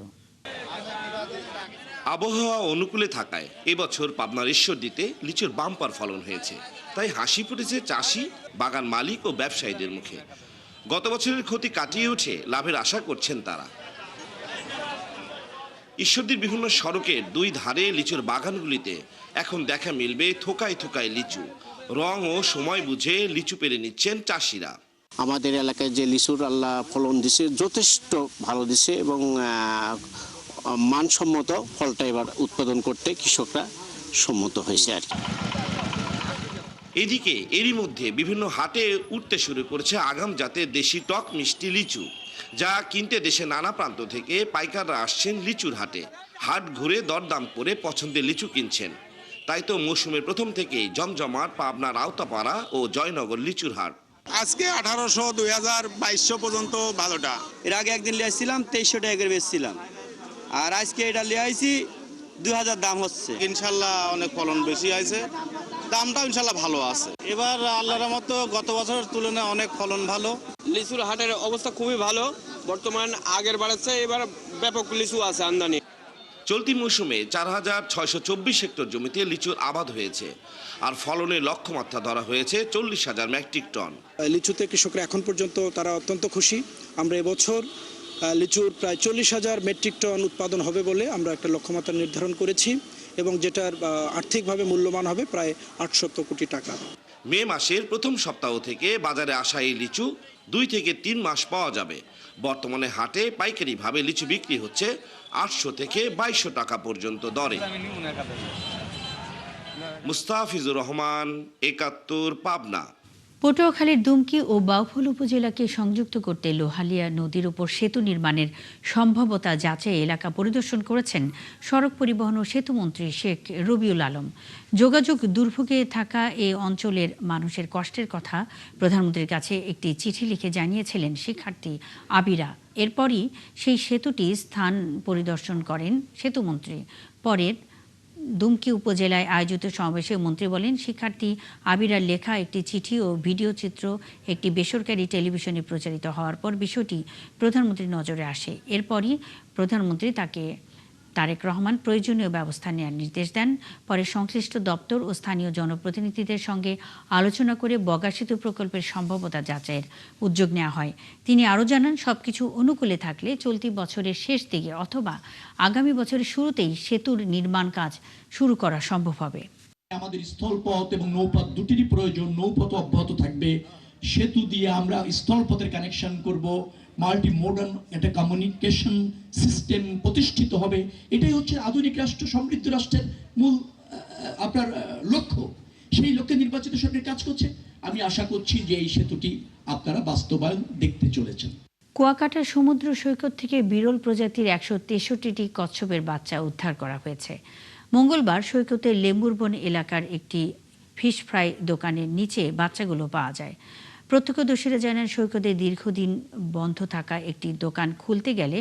আবহাওয়া অনুকূলে থাকায় এবছর পাবনার ঈশ্বরদীতে লিচুর বাম্পার ফলন হয়েছে। তাই হাসি ফুটেছে চাষি, বাগান মালিক ও ব্যবসায়ীদের মুখে। গত বছরের ক্ষতি কাটিয়ে উঠে লাভের আশা করছেন তারা। ঈশ্বরদীর বিভিন্ন সড়কের 2 ধারে লিচুর বাগানগুলিতে এখন দেখা মিলবে থোকায় থোকায় লিচু। রং ও সময় বুঝে লিচু পেরে নিচ্ছেন চাষিরা। আমাদের এলাকায় যে লিচুর আল্লাহ ফলন দিছে যথেষ্ট ভালো দিছে এবং মানসম্মত ফলটা এবার উৎপাদন করতে কৃষকরা সম্মত হয়েছে আর কি। এদিকে এরই মধ্যে বিভিন্ন হাটে উঠতে শুরু করেছে আগাম জাতের দেশি টক মিষ্টি লিচু, যা কিনতে দেশের নানা প্রান্ত থেকে পাইকাররা আসছেন লিচুর হাটে। হাট ঘুরে দরদাম করে পছন্দের লিচু কিনছেন। তাই তো মৌসুমের প্রথম থেকেই জমজমাট পাবনার আওতাপাড়া ও জয়নগর লিচুর হাট। আজকে 1800, 2000, 2200 পর্যন্ত ভালোটা। এর আগে একদিন লিয়ে আসছিলাম 2300 টাকা করে বেচছিলাম, আর আজকে এটা লিয়ে আইছি 2000 দাম হচ্ছে। ইনশাল্লাহ অনেক ফলন বেশি হয়েছে, দামটাও ইনশাল্লাহ ভালো আছে। এবার আল্লাহর মতো গত বছরের তুলনায় অনেক ফলন ভালো। লিচুর হাটের অবস্থা খুবই ভালো, বর্তমান আগের বাড়াচ্ছে, এবার ব্যাপক লিচু আছে আমদানি। চলতি মৌসুমে 4624 হেক্টর জমিতে লিচুর আবাদ হয়েছে, আর ফলনের লক্ষ্যমাত্রা ধরা হয়েছে 40,000 মেট্রিক টন। লিচুতে কৃষকরা এখন পর্যন্ত তারা অত্যন্ত খুশি। আমরা এবছর লিচুর প্রায় 40,000 মেট্রিক টন উৎপাদন হবে বলে আমরা একটা লক্ষ্যমাত্রা নির্ধারণ করেছি, এবং যেটার আর্থিকভাবে মূল্যমান হবে প্রায় 800 কোটি টাকা। মে মাসের প্রথম সপ্তাহ থেকে বাজারে আসা এই লিচু 2 থেকে 3 মাস পাওয়া যাবে। বর্তমানে হাটে পাইকারিভাবে লিচু বিক্রি হচ্ছে 800 থেকে 2200 টাকা পর্যন্ত দরে। মুস্তাফিজুর রহমান, 71, পাবনা। পটুয়াখালীর দুমকি ও বাউফল উপজেলাকে সংযুক্ত করতে লোহালিয়া নদীর উপর সেতু নির্মাণের সম্ভাব্যতা যাচাই এলাকা পরিদর্শন করেছেন সড়ক পরিবহন ও সেতুমন্ত্রী শেখ রবিউল আলম। যোগাযোগ দুর্ভোগে থাকা এ অঞ্চলের মানুষের কষ্টের কথা প্রধানমন্ত্রীর কাছে একটি চিঠি লিখে জানিয়েছিলেন শিক্ষার্থী আবিরা। এরপরই সেই সেতুটি স্থান পরিদর্শন করেন সেতুমন্ত্রী। পরের দুমকি উপজেলায় আয়োজিত সমাবেশে মন্ত্রী বলেন, শিক্ষার্থী আবিরার লেখা একটি চিঠি ও ভিডিও চিত্র একটি বেসরকারি টেলিভিশনে প্রচারিত হওয়ার পর বিষয়টি প্রধানমন্ত্রীর নজরে আসে। এরপরই প্রধানমন্ত্রী তারেক রহমান প্রয়োজনীয় ব্যবস্থা নেওয়ার নির্দেশ দেন। পরে সংশ্লিষ্ট দপ্তর ও স্থানীয় জনপ্রতিনিধিদের সঙ্গে আলোচনা করে বগা সেতু প্রকল্পের সম্ভাব্যতা যাচাইয়ের উদ্যোগ নেওয়া হয়। তিনি আরও জানান, সবকিছু অনুকূলে থাকলে চলতি বছরের শেষ দিকে অথবা আগামী বছরের শুরুতেই সেতুর নির্মাণ কাজ শুরু করা সম্ভব হবে। আমাদের স্থলপথ এবং নৌপথ দুটিরই প্রয়োজন। নৌপথ অব্যাহত থাকবে, সেতু দিয়ে আমরা স্থলপথের কানেকশন করব, মাল্টি মডার্ন একটা কমিউনিকেশন সিস্টেম প্রতিষ্ঠিত হবে। এটাই হচ্ছে আধুনিক রাষ্ট্র, সমৃদ্ধ রাষ্ট্রের মূল আপনার লক্ষ্য। সেই লক্ষ্যে নির্বাচিত সরকার কাজ করছে। আমি আশা করছি যে এই সেতুটি আপনারা বাস্তবায়ন দেখতে চলেছেন। কুয়াকাটার সমুদ্র সৈকত থেকে বিরল প্রজাতির 163টি কচ্ছপের বাচ্চা উদ্ধার করা হয়েছে। মঙ্গলবার সৈকতের লেম্বুরবন এলাকার একটি ফিশ ফ্রাই দোকানের নিচে বাচ্চাগুলো পাওয়া যায়। প্রত্যক্ষদর্শীরা জানান, সৈকতে দীর্ঘদিন বন্ধ থাকা একটি দোকান খুলতে গেলে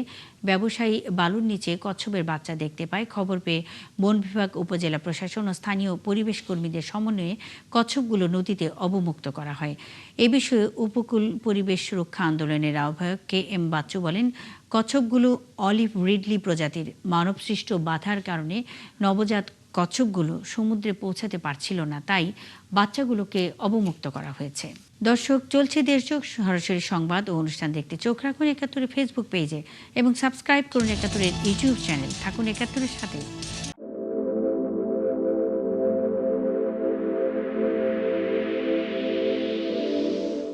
ব্যবসায়ী বালুর নিচে কচ্ছপের বাচ্চা দেখতে পায়। খবর পেয়ে বন বিভাগ, উপজেলা প্রশাসন ও স্থানীয় পরিবেশ কর্মীদের সমন্বয়ে কচ্ছপগুলো নদীতে অবমুক্ত করা হয়। এ বিষয়ে উপকূল পরিবেশ সুরক্ষা আন্দোলনের আহ্বায়ক KM বাচ্চু বলেন, কচ্ছপগুলো অলিভ রিডলি প্রজাতির। মানবসৃষ্ট বাধার কারণে নবজাত কচ্ছপগুলো সমুদ্রে পৌঁছাতে পারছিল না, তাই বাচ্চাগুলোকে অবমুক্ত করা হয়েছে। দর্শক, চলছে দেশজোগ সরাসরি সংবাদ ও অনুষ্ঠান দেখতে চোখ রাখুন ৭১-এর ফেসবুক পেজে এবং সাবস্ক্রাইব করুন ৭১-এর ইউটিউব চ্যানেল। থাকুন ৭১-এর সাথে।